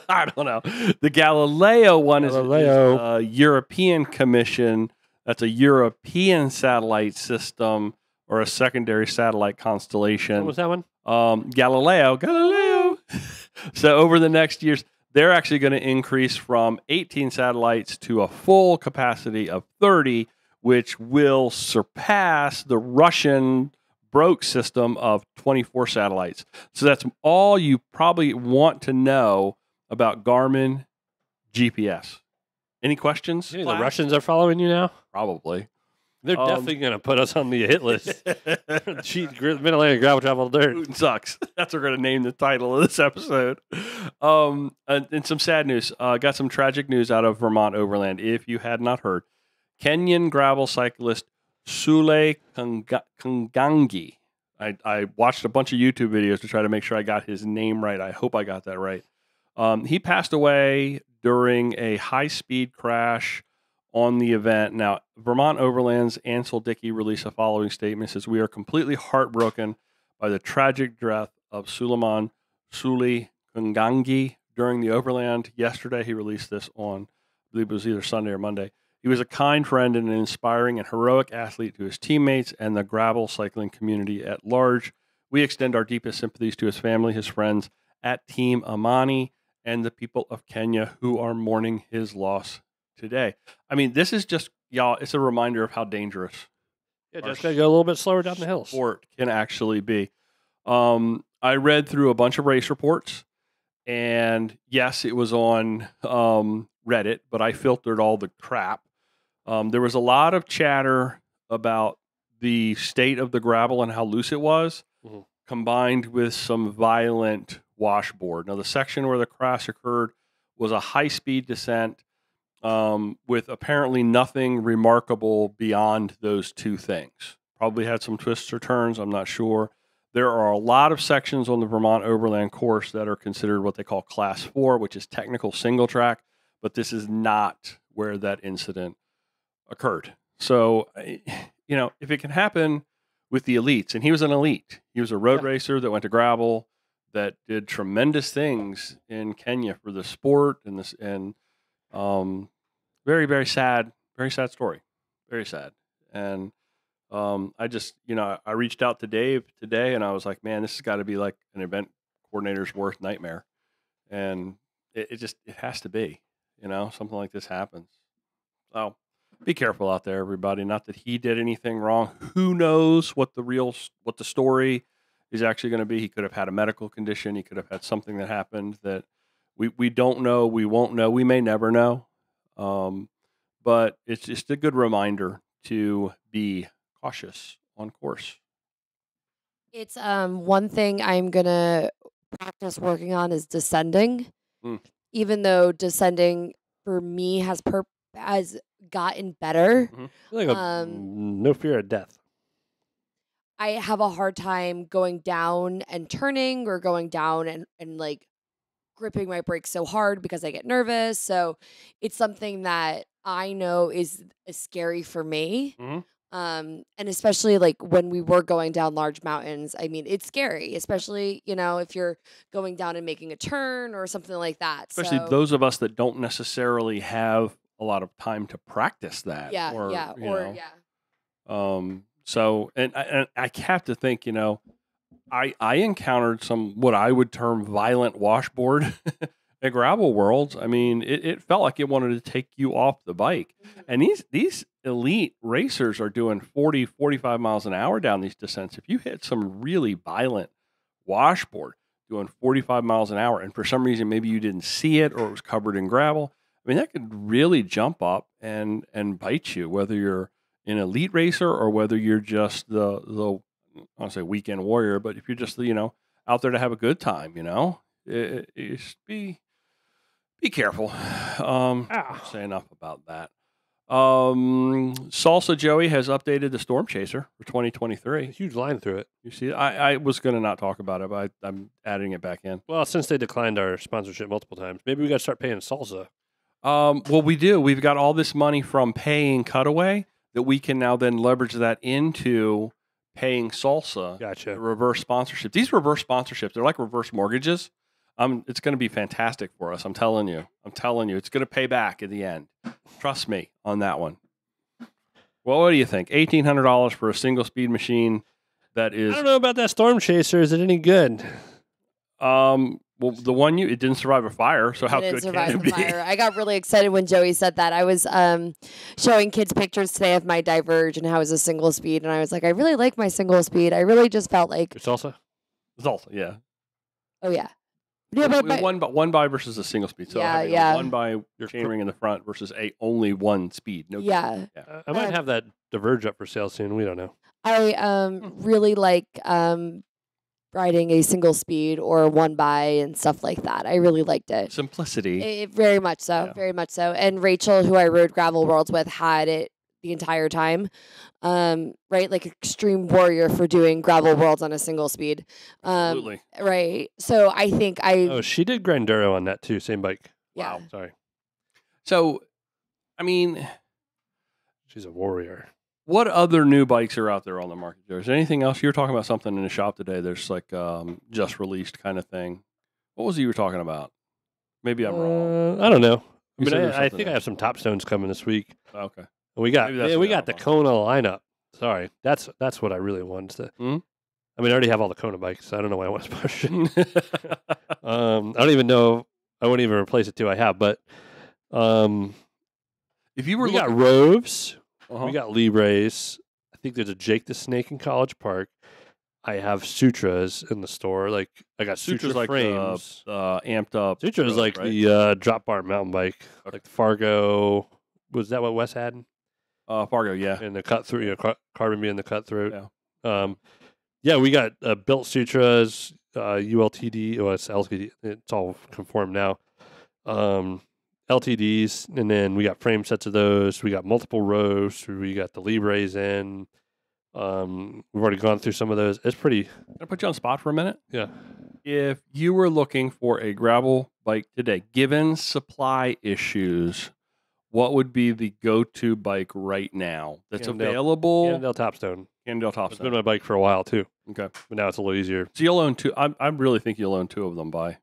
I don't know. The Galileo one is Galileo. a European Commission. That's a European satellite system or a secondary satellite constellation. What was that one? Galileo. So over the next years, they're actually going to increase from 18 satellites to a full capacity of 30, which will surpass the Russian broke system of 24 satellites. So that's all you probably want to know about Garmin GPS. Any questions? The class? Russians are following you now? Probably. They're definitely going to put us on the hit list. Mid-Atlantic Gravel Travel Dirt. Putin sucks. That's what we're going to name the title of this episode. And some sad news. Got some tragic news out of Vermont Overland. If you had not heard, Kenyan gravel cyclist Sule Kungangi. I watched a bunch of YouTube videos to try to make sure I got his name right. I hope I got that right. He passed away during a high-speed crash on the event. Now, Vermont Overland's Ansel Dickey released a following statement. It says, "We are completely heartbroken by the tragic death of Suleiman Sule Kungangi during the Overland." Yesterday, he released this on, I believe it was either Sunday or Monday. He was a kind friend and an inspiring and heroic athlete to his teammates and the gravel cycling community at large. We extend our deepest sympathies to his family, his friends at Team Amani, and the people of Kenya who are mourning his loss today. I mean, this is just, y'all, it's a reminder of how dangerous Yeah, just got to go a little bit slower down the hills. sport can actually be. I read through a bunch of race reports, and yes, it was on Reddit, but I filtered all the crap. There was a lot of chatter about the state of the gravel and how loose it was, Mhm. combined with some violent washboard. Now, the section where the crash occurred was a high-speed descent with apparently nothing remarkable beyond those two things. Probably had some twists or turns, I'm not sure. There are a lot of sections on the Vermont Overland course that are considered what they call Class 4, which is technical single track, but this is not where that incident occurred. So, if it can happen with the elites, and he was an elite, he was a road racer that went to gravel, that did tremendous things in Kenya for the sport, and very, very sad story, very sad. And I just, I reached out to Dave today, and I was like, man, this has got to be like an event coordinator's worst nightmare, and it has to be, something like this happens. So be careful out there, everybody. Not that he did anything wrong. Who knows what the story is actually going to be? He could have had a medical condition. He could have had something that happened that we don't know. We won't know. We may never know. But it's just a good reminder to be cautious on course. It's one thing I'm gonna practice working on is descending. Mm. Even though descending for me has gotten better, Mhm. I feel like no fear of death. I have a hard time going down and turning or going down and like gripping my brakes so hard because I get nervous. So it's something that I know is scary for me. Mhm. And especially like when we were going down large mountains, I mean, it's scary, especially, if you're going down and making a turn or something like that. Especially So, those of us that don't necessarily have a lot of time to practice that. So, and I have to think, I encountered some what I would term violent washboard at Gravel Worlds. I mean, it felt like it wanted to take you off the bike. And these elite racers are doing 40, 45 miles an hour down these descents. If you hit some really violent washboard, doing 45 miles an hour, and for some reason maybe you didn't see it or it was covered in gravel, I mean, that could really jump up and bite you, whether you're an elite racer or whether you're just the I don't say weekend warrior, but if you're just out there to have a good time, just be careful. Say enough about that. Salsa Joey has updated the Storm Chaser for 2023. Huge line through it. You see, I was going to not talk about it, but I'm adding it back in. Well, since they declined our sponsorship multiple times, maybe we got to start paying Salsa. Well, we do. We've got all this money from paying Cutaway that we can now then leverage that into paying Salsa. Gotcha. Reverse sponsorship. These reverse sponsorships, they're like reverse mortgages. It's going to be fantastic for us. I'm telling you, it's going to pay back in the end. Trust me on that one. Well, what do you think? $1,800 for a single speed machine that is. I don't know about that Storm Chaser. Is it any good? Well, the one it didn't survive a fire, so how good can it be? Fire. I got really excited when Joey said that. I was showing kids pictures today of my Diverge and how it was a single speed, and I was like, I really like my single speed. I really just felt like Salsa. Salsa, yeah. Oh yeah. Yeah, but one by versus a single speed. So yeah. One by chainring in the front versus only one speed. No. Yeah. I might have that Diverge up for sale soon. We don't know. I really like riding a single speed or one by and stuff like that. I really liked it. Simplicity. Very much so. Yeah. Very much so. And Rachel, who I rode Gravel Worlds with, had it the entire time. Right? Like extreme warrior for doing Gravel Worlds on a single speed. Absolutely. Right. So I think Oh, she did Granduro on that too. Same bike. Yeah. Wow. Sorry. So, I mean, she's a warrior. What other new bikes are out there on the market? Is there anything else? You were talking about something in the shop today. There's like just released kind of thing. What was it you were talking about? Maybe I'm wrong. I don't know. You said there was I think something I have some top stones coming this week. Okay. We got Maybe that's we what got the that Kona lineup. Sorry, that's what I really wanted to. Hmm? I mean, I already have all the Kona bikes. So I don't know why I want to push it. I don't even know. I wouldn't even replace it too. I have, but If you were we got looking, Roves, Uh-huh. we got Libres. I think there's a Jake the Snake in College Park. I have Sutras in the store. Like I got Sutra Sutra's like frames. amped up. Sutra is like right? the drop bar mountain bike, Okay. like the Fargo. Was that what Wes had? Fargo, yeah. And the cut through, carbon being the cut through. Yeah. Yeah, we got built Sutras, ULTD, it's LTD. It's all conformed now. LTDs, and then we got frame sets of those. We got multiple rows. We got the Libres in. We've already gone through some of those. It's pretty. Can I put you on the spot for a minute? Yeah. If you were looking for a gravel bike today, given supply issues, what would be the go-to bike right now that's Cannondale- available? Cannondale Topstone. Cannondale It's been Topstone. my bike for a while too, Okay. but now it's a little easier. So you'll own two. I really think you'll own two of them by.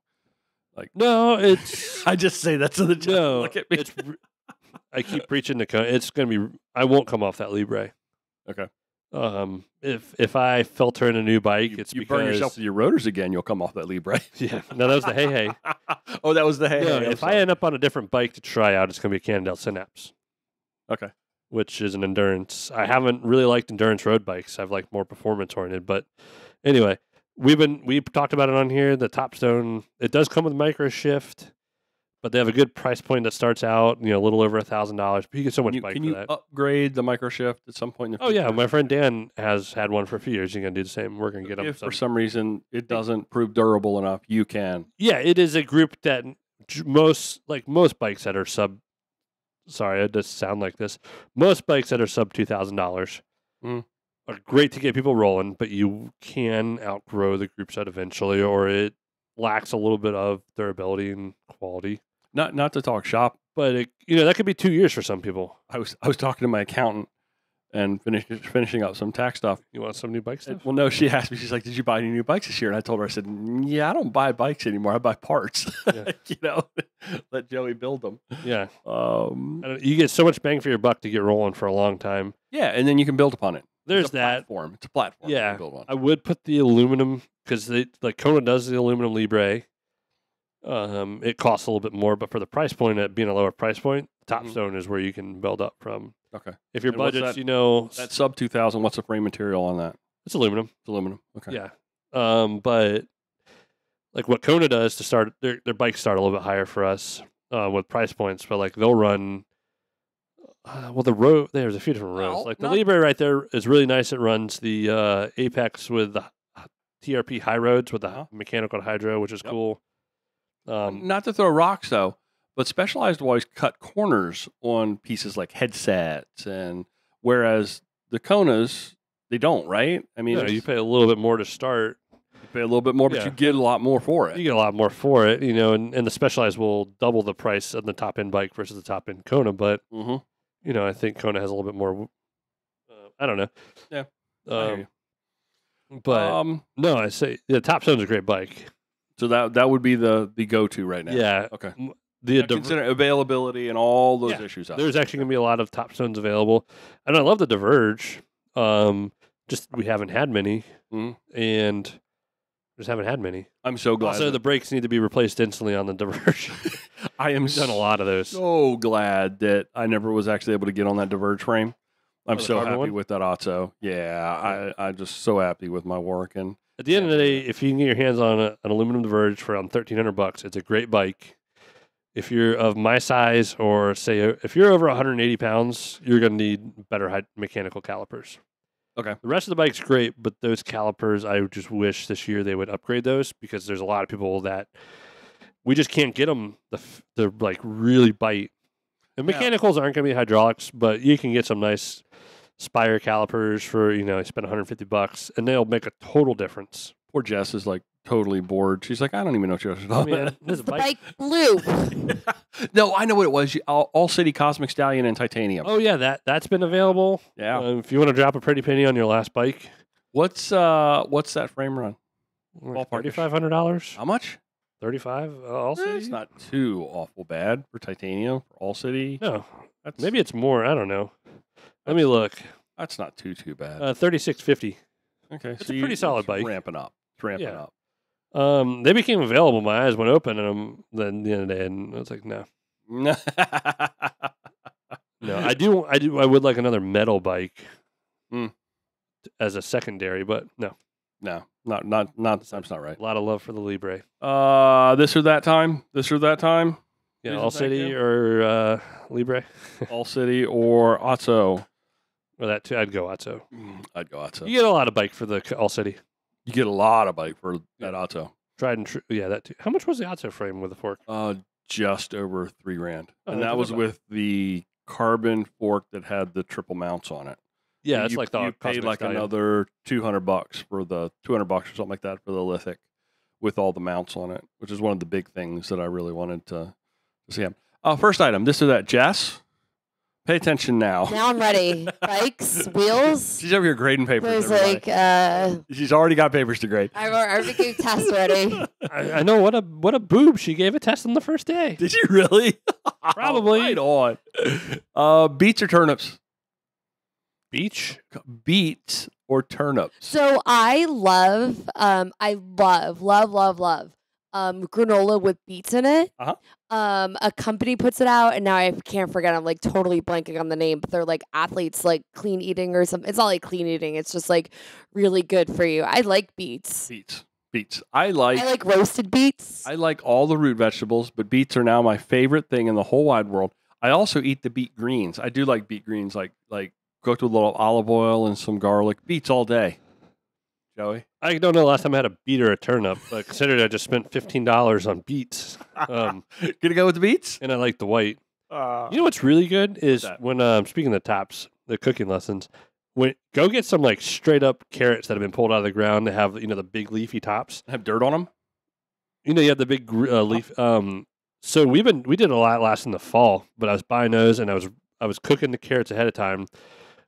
No, it's I just say that to the judge. no. Look at me. It's. I keep preaching it's going to be. I won't come off that Libre. Okay. If I filter in a new bike, it's you because burn yourself with your rotors again, you'll come off that Libre. yeah. No, that was the hey. Oh, that was the hey. No, hey, I'm if I sorry. end up on a different bike to try out, it's going to be a Cannondale Synapse, Okay. which is an endurance. I haven't really liked endurance road bikes. I've liked more performance oriented. But anyway, we've talked about it on here. The Topstone, it does come with micro shift, but they have a good price point that starts out, a little over $1,000. But you get so much bike Can for you that. upgrade the microshift at some point in the Oh future? yeah, my friend Dan has had one for a few years. He's going to do the same. We're going to get him If some. for some reason it doesn't prove durable enough, you can. Yeah, it is a group that most bikes that are sub. Sorry, it does sound like this. Most bikes that are sub $2,000 Mm. are great to get people rolling, but you can outgrow the group set eventually, or it lacks a little bit of durability and quality. Not to talk shop. But that could be 2 years for some people. I was talking to my accountant and finishing up some tax stuff. You want some new bike stuff? Well, no, she asked me. She's like, "Did you buy any new bikes this year?" And I told her, I said, "Yeah, I don't buy bikes anymore. I buy parts. Yeah. Let Joey build them." Yeah, Um, you get so much bang for your buck to get rolling for a long time. yeah, and then you can build upon it. There's It's a that. platform. It's a platform. you Yeah, can build on. I would put the aluminum because Kona does the aluminum Libre. It costs a little bit more, but for the price point, at being a lower price point, Topstone is where you can build up from. Okay. If your And what's budget's, that- That's sub 2,000. What's the frame material on that? it's aluminum. It's aluminum. Okay. Yeah. But like what Kona does to start their bikes start a little bit higher for us with price points, but like they'll run. Well, the road there's a few different roads. Well, Like the Libre right there is really nice. It runs the Apex with the TRP high roads with the mechanical hydro, which is cool. Not to throw rocks though, but Specialized will always cut corners on pieces like headsets, and whereas the Konas they don't, right? I mean, you pay a little bit more to start. You pay a little bit more, but you get a lot more for it. You get a lot more for it, and the Specialized will double the price of the top end bike versus the top end Kona, but. I think Kona has a little bit more. I don't know. Yeah. But no, I say the Top Zone's a great bike. So that would be the go-to right now. Yeah. Okay. Consider availability and all those issues. There's actually going to be a lot of Top Zones available, and I love the Diverge. Just we haven't had many, and just haven't had many. I'm so glad. Also, the brakes need to be replaced instantly on the Diverge. I am done a lot of those. So glad that I never was actually able to get on that Diverge frame. I'm so happy with that Otto. Yeah, I'm just so happy with my work. And at the end of the day, if you can get your hands on an aluminum Diverge for around $1,300, it's a great bike. If you're of my size, or say if you're over 180 pounds, you're going to need better mechanical calipers. Okay. The rest of the bike's great, but those calipers, I just wish this year they would upgrade those, because there's a lot of people that we just can't get them to like really bite. And mechanicals aren't going to be hydraulics, but you can get some nice Spire calipers for, you spend $150 and they'll make a total difference. Poor Jess is like totally bored. She's like, I don't even know what you're talking about. The bike blue. No, I know what it was. All City Cosmic Stallion and Titanium. Oh yeah, that's been available. Yeah. If you want to drop a pretty penny on your last bike, what's that frame run? $3,500. How much? 35. All City. It's not too awful bad for Titanium for All City. No, maybe it's more. I don't know. Let me look. That's not too bad. $3,650. Okay, it's a pretty solid bike. Ramping up. It's ramping up. They became available. My eyes went open, and then the end of the day, and I was like, no. No, I would like another metal bike as a secondary, but no, not. That's not right. A lot of love for the Libre. This or that time. Yeah, All City or Libre. All City or Otto. Or that too. I'd go Otto. I'd go Otto. You get a lot of bike for the All City. You get a lot of bike for that Otto. Tried and true. Yeah, that too. How much was the Otto frame with the fork? Just over $3,000, Oh, and that was with the carbon fork that had the triple mounts on it. Yeah, it's like the you paid like another $200 for the $200 or something like that for the lithic with all the mounts on it, which is one of the big things that I really wanted to see. First item, this or that, Jess. Pay attention now. Now I'm ready. Bikes, wheels. She's over here grading papers. There's like, she's already got papers to grade. I already gave tests already. I know what a boob. She gave a test on the first day. Did you really? Probably. Right on. Beets or turnips? Beets or turnips? So I love granola with beets in it. A company puts it out, and now I can't forget. I'm like totally blanking on the name, but they're like athletes, like clean eating or something. It's not like clean eating. It's just like really good for you. I like beets. Beets. I like roasted beets. I like all the root vegetables, but beets are now my favorite thing in the whole wide world. I also eat the beet greens. I do like beet greens, like cooked with a little olive oil and some garlic. Beets all day. Joey? I don't know the last time I had a beet or a turnip, but considering I just spent $15 on beets. Gonna go with the beets? And I like the white. You know what's really good is when, speaking of tops, the cooking lessons, go get some like straight up carrots that have been pulled out of the ground to have, the big leafy tops. Have dirt on them? You have the big leaf. So we did a lot last in the fall, but I was buying those and I was cooking the carrots ahead of time,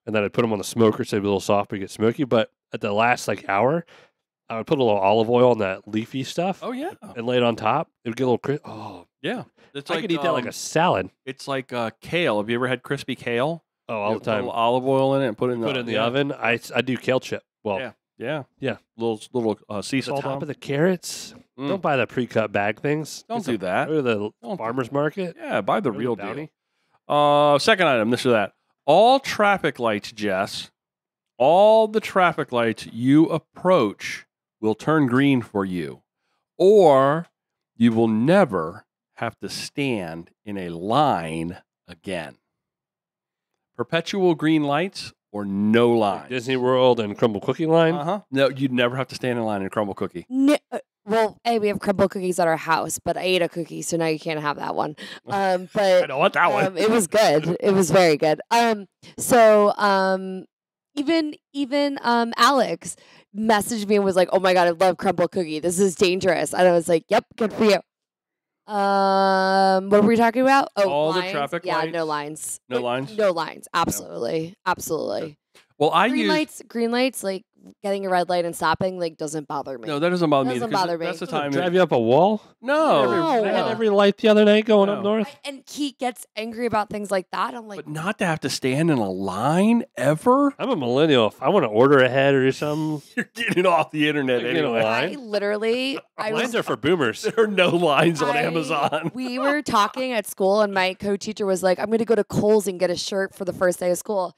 and then I'd put them on the smoker so they'd be a little soft but get smoky. But at the last hour, I would put a little olive oil on that leafy stuff. Oh yeah, and lay it on top. It would get a little crisp. Oh yeah, I could eat that like a salad. It's like kale. Have you ever had crispy kale? Oh, all the time. Put a little olive oil in it and put it in the oven. I do kale chip. Well, yeah. Little sea the salt top on of the carrots. Don't buy the pre-cut bag things. Don't do that. Go to the farmer's market. Yeah, buy the real deal. Second item, this or that. All traffic lights, Jess. All the traffic lights you approach will turn green for you. or you will never have to stand in a line again. Perpetual green lights or no lines. Disney World and Crumble Cookie line. No, you'd never have to stand in line in a crumble cookie. No, well, hey, we have crumble cookies at our house, but I ate a cookie, so now you can't have that one. But I don't want that one. it was good. It was very good. Even Alex messaged me and was like, "Oh my god, I love crumble cookie. This is dangerous." And I was like, "Yep, good for you." What were we talking about? Oh, All lines? the traffic Yeah, lights? no lines. No lines? No lines. Absolutely. Absolutely. Well, I Green use lights, like getting a red light and stopping, like doesn't bother me. no. That doesn't bother me. Doesn't either, 'cause bother me. That's the time. Drive you up a wall? No, No. They had every light the other night going No. up north. And Keith gets angry about things like that. I'm like, but not to have to stand in a line ever. I'm a millennial. If I want to order ahead or something, You're getting off the internet I get a anyway. line. I literally, I lines was are for boomers. There are no lines on I- Amazon. We were talking at school, and my co-teacher was like, "I'm going to go to Kohl's and get a shirt for the first day of school."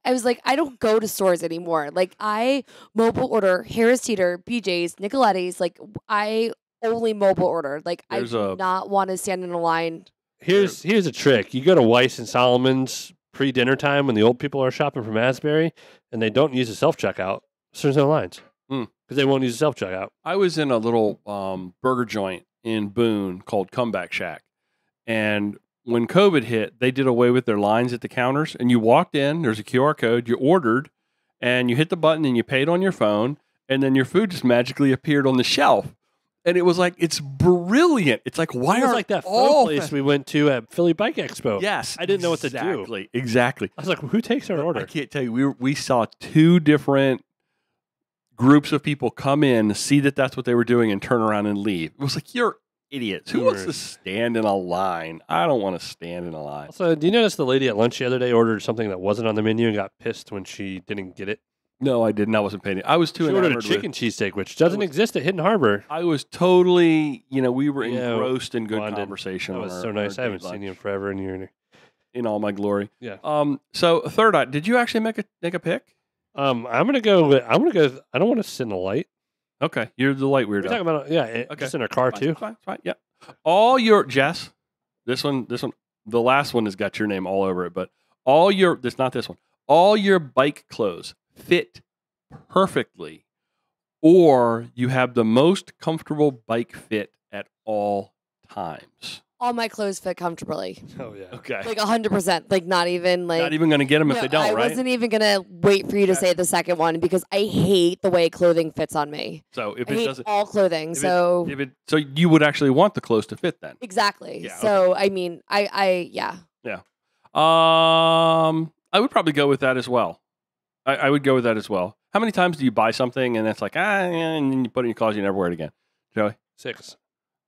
I was like, "I don't go to stores anymore. Like, I mobile order Harris Teeter, BJ's, Nicoletti's. Like, I only mobile order. Like, There's I do a- not want to stand in a line." Here's a trick. You go to Weiss and Solomon's pre-dinner time when the old people are shopping from Asbury, and they don't use the self-checkout, so there's no lines. Because they won't use the self-checkout. I was in a little burger joint in Boone called Comeback Shack, and when COVID hit, they did away with their lines at the counters. And you walked in, there's a QR code, you ordered, and you hit the button and you paid on your phone, and then your food just magically appeared on the shelf. And it was like, it's brilliant. It's like, why It was are like that all food place we went to at Philly Bike Expo. Yes, I didn't know what to do. Exactly. I was like, who takes our I order? can't tell you. We saw two different groups of people come in, see that that's what they were doing, and turn around and leave. It was like, you're idiots. Who wants to stand in a line? I don't want to stand in a line. Also, do you notice the lady at lunch the other day ordered something that wasn't on the menu and got pissed when she didn't get it? No, I didn't. I wasn't paying it. I was too She ordered a enamored chicken with- cheesesteak, which doesn't exist at Hidden Harbor. I was totally, we were Yeah, engrossed in good bonded. conversation. That on was our- so nice. our I haven't date seen you in lunch. forever, and you're In all my glory. Yeah. So third eye, did you actually make a pick? I'm gonna go. I don't want to sit in a light. Okay, you're the light We're weirdo. talking about just in a car Fine, too. it's fine, it's fine. Yeah. All your Jess, this one, the last one has got your name all over it, but all your not this one. All your bike clothes fit perfectly, or you have the most comfortable bike fit at all times. All my clothes fit comfortably, Oh yeah. Okay. like 100%. Like, not even like. Not even going to get them if No, they don't, I right? wasn't even gonna wait for you to Okay. say the second one because I hate the way clothing fits on me. So if I it hate doesn't, all clothing. if it- So so you would actually want the clothes to fit then. exactly. Yeah, So I mean, I yeah. I would probably go with that as well. I would go with that as well. How many times do you buy something and it's like, and then you put it in your closet, you never wear it again? Joey? 6.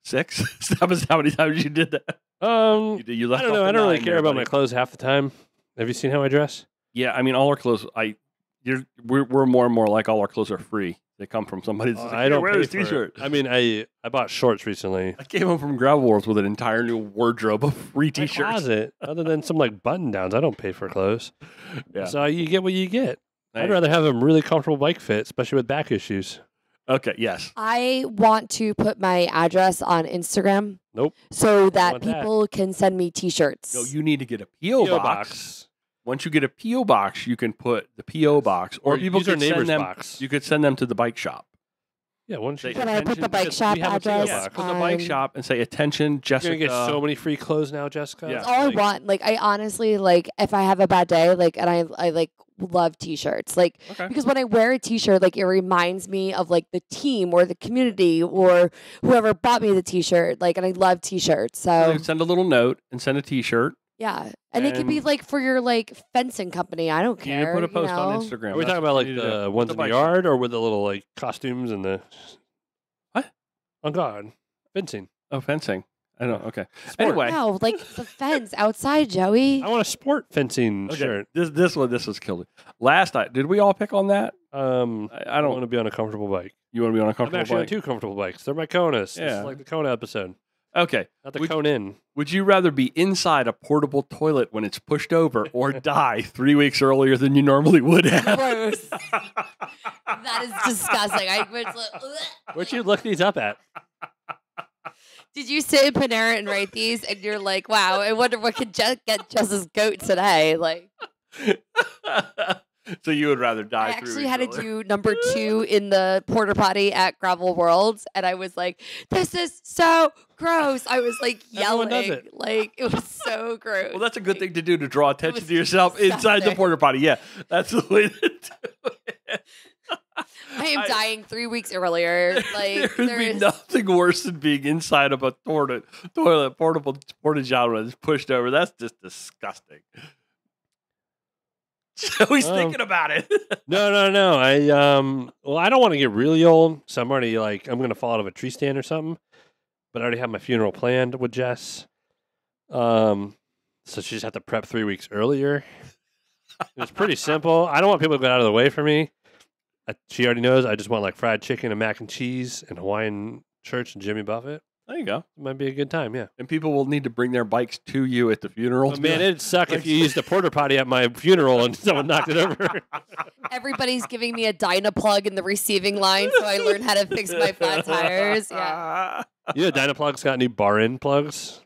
6? That was how many times you did that? You I left don't know. off I the don't really 9 care there, about buddy. my clothes half the time. Have you seen how I dress? Yeah, I mean, all our clothes, we're more and more like all our clothes are free. They come from somebody. That's like, I "Here, don't wear pay this for it. t-shirt. I mean, I bought shorts recently. I came home from Gravel Wars with an entire new wardrobe of free My t-shirts. closet, other than some like button downs, I don't pay for clothes. Yeah. So you get what you get. Hey. I'd rather have a really comfortable bike fit, especially with back issues. Okay, yes. I want to put my address on Instagram. Nope. So that want that. people can send me T-shirts. So you need to get a P.O. box. Once you get a P.O. box, you can put the P.O. box, or people use our could send neighbor's them. box. You could send them to the bike shop. Yeah, once you Say, Can I put the attention, bike because shop we have a P.O. address? box. Put the bike on- shop and say, attention, you're Jessica. gonna get so many free clothes now, Jessica. Yeah. That's all I want. Like, I honestly, like, if I have a bad day, like, and I like love T-shirts, like, Okay. because when I wear a T-shirt, like, it reminds me of like the team or the community or whoever bought me the T-shirt. Like, and I love T-shirts. So Send a little note and send a T-shirt. yeah, and it could be And- like for your like fencing company. I don't You need care. to put a post know? on Instagram. Are we That's talking what about like you need to do. the ones The in the bike shop. yard, or with the little like costumes and the What? Oh God, fencing. Oh, fencing. I don't know. Okay. Sport. Anyway. No, like the fence outside, Joey. I want a sport fencing Okay. shirt. This was killed. Last night, did we all pick on that? I I don't don't. want to be on a comfortable bike. You want to be on a I'm comfortable actually on bike? 2 comfortable bikes. They're my Konas. This Yeah. is like the Kona episode, Okay. not the Would- Kona in. Would you rather be inside a portable toilet when it's pushed over, or die 3 weeks earlier than you normally would have? Gross. That is disgusting. I was like, Where'd you look these up at? Did you sit in Panera and write these? And you're like, wow, I wonder what could get Jess's goat today. Like, So you would rather die? I actually had to do number 2 in the porta potty at Gravel Worlds, and I was like, "This is so gross." I was like Everyone yelling, does it. like it was so gross. Well, that's a good Like, thing to do to draw attention was to yourself inside the disgusting. porta potty. Yeah, that's the way to do it. I am dying 3 weeks earlier. Like There'd be nothing worse than being inside of a portable porta john that's pushed over. That's just disgusting. So he's thinking about it. No. Well, I don't want to get really old, so I'm already like, I'm going to fall out of a tree stand or something. But I already have my funeral planned with Jess. So she just have to prep 3 weeks earlier. It's pretty simple. I don't want people to get out of the way for me. She already knows. I just want like fried chicken and mac and cheese and Hawaiian Church and Jimmy Buffett. There you go. It might be a good time, yeah. And people will need to bring their bikes to you at the funeral. Oh, man, it'd suck if you used a porta potty at my funeral and someone knocked it over. Everybody's giving me a Dynaplug in the receiving line, so I learned how to fix my flat tires. Yeah. You know, Dynaplug's got new bar in plugs.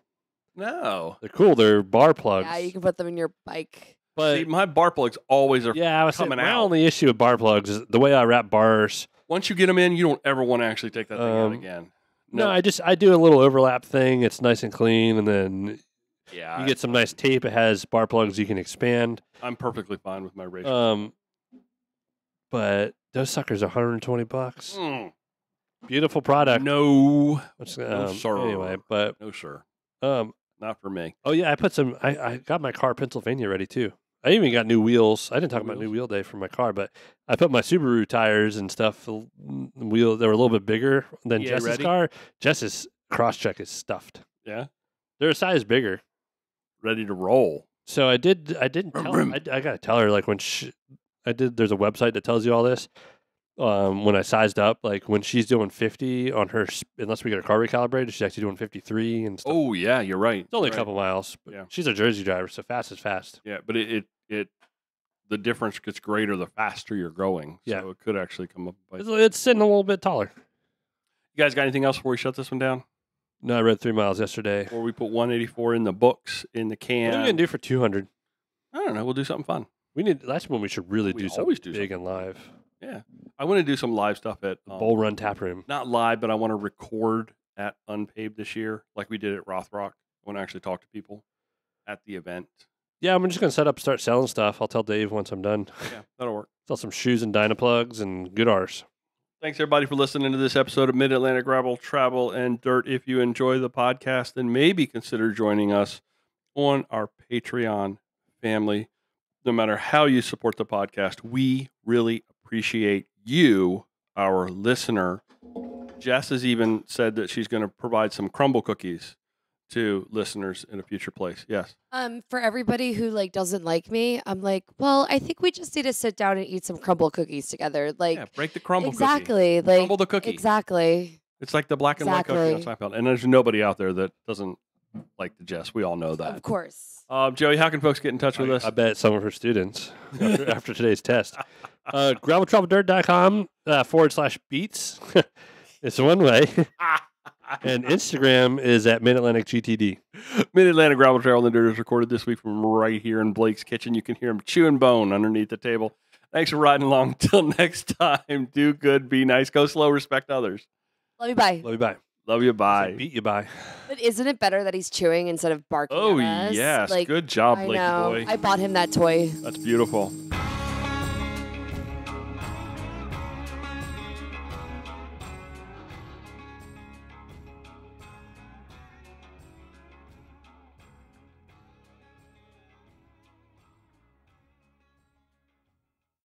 No. They're cool. They're bar plugs. Yeah, you can put them in your bike. But See, my bar plugs always are yeah, I was saying, coming my out. only issue with bar plugs is the way I wrap bars. Once you get them in, you don't ever want to actually take that thing out again. No, I do a little overlap thing. It's nice and clean, and then Yeah, you get some nice tape. It has bar plugs you can expand. I'm perfectly fine with my ratio. But those suckers are $120. Mm. Beautiful product. No, Which, no, sir. anyway, but No, sir. not for me. Oh yeah, I put some. I got my car Pennsylvania ready too. I even got new wheels. I didn't talk about new wheel day for my car, but I put my Subaru tires and stuff. Wheel they were a little bit bigger than Yeah, Jess's ready? car. Jess's cross-check is stuffed. Yeah, They're a size bigger. ready to roll. So I didn't tell her. I got to tell her like when there's a website that tells you all this. When I sized up, like when she's doing 50 on her, unless we get her car recalibrated, she's actually doing 53 and stuff. Oh yeah, you're right. It's only You're a couple miles. But Yeah. She's a Jersey driver, so fast is fast. right. Yeah, but it the difference gets greater the faster you're going. Yeah. So it could actually come up. It's sitting a little bit taller. You guys got anything else before we shut this one down? No, I read 3 miles yesterday. Before we put 184 in the books in the What are we can? gonna do for 200? I don't know. We'll do something fun. That's when we should really We do something always do big something and live. Yeah, I want to do some live stuff at Bull Run Tap Room. not live, but I want to record at Unpaved this year, like we did at Rothrock. I want to actually talk to people at the event. Yeah, I'm just gonna start selling stuff. I'll tell Dave once I'm done. Yeah, that'll work. Sell some shoes and Dynaplugs and good R's. Thanks, everybody, for listening to this episode of Mid-Atlantic Gravel, Travel, and Dirt. If you enjoy the podcast, then maybe consider joining us on our Patreon family. No matter how you support the podcast, we really appreciate you, our listener. Jess has even said that she's going to provide some crumble cookies to listeners in a future place. Yes. For everybody who like doesn't like me, I'm like, well, I think we just need to sit down and eat some crumble cookies together. Like, Yeah, break the crumble cookie. exactly, like Crumble the cookie. exactly. It's like the black and white cookie on Exactly. Seinfeld. And there's nobody out there that doesn't like the Jess. We all know that. Of course. Joey, how can folks get in touch with us? I bet some of her students after today's test. GravelTravelDirt.com /Beets. It's one way. And Instagram is at Mid-Atlantic GTD. Mid-Atlantic Gravel Trail and the Dirt is recorded this week from right here in Blake's kitchen. You can hear him chewing bone underneath the table. Thanks for riding along. Till next time, do good, be nice, go slow, respect others. Love you, bye. Love you, bye. Love you, bye. Beat you, bye. But isn't it better that he's chewing instead of barking? Oh, at us? yes. Like, Good job, I Blakey know. boy. I bought him that toy. That's beautiful.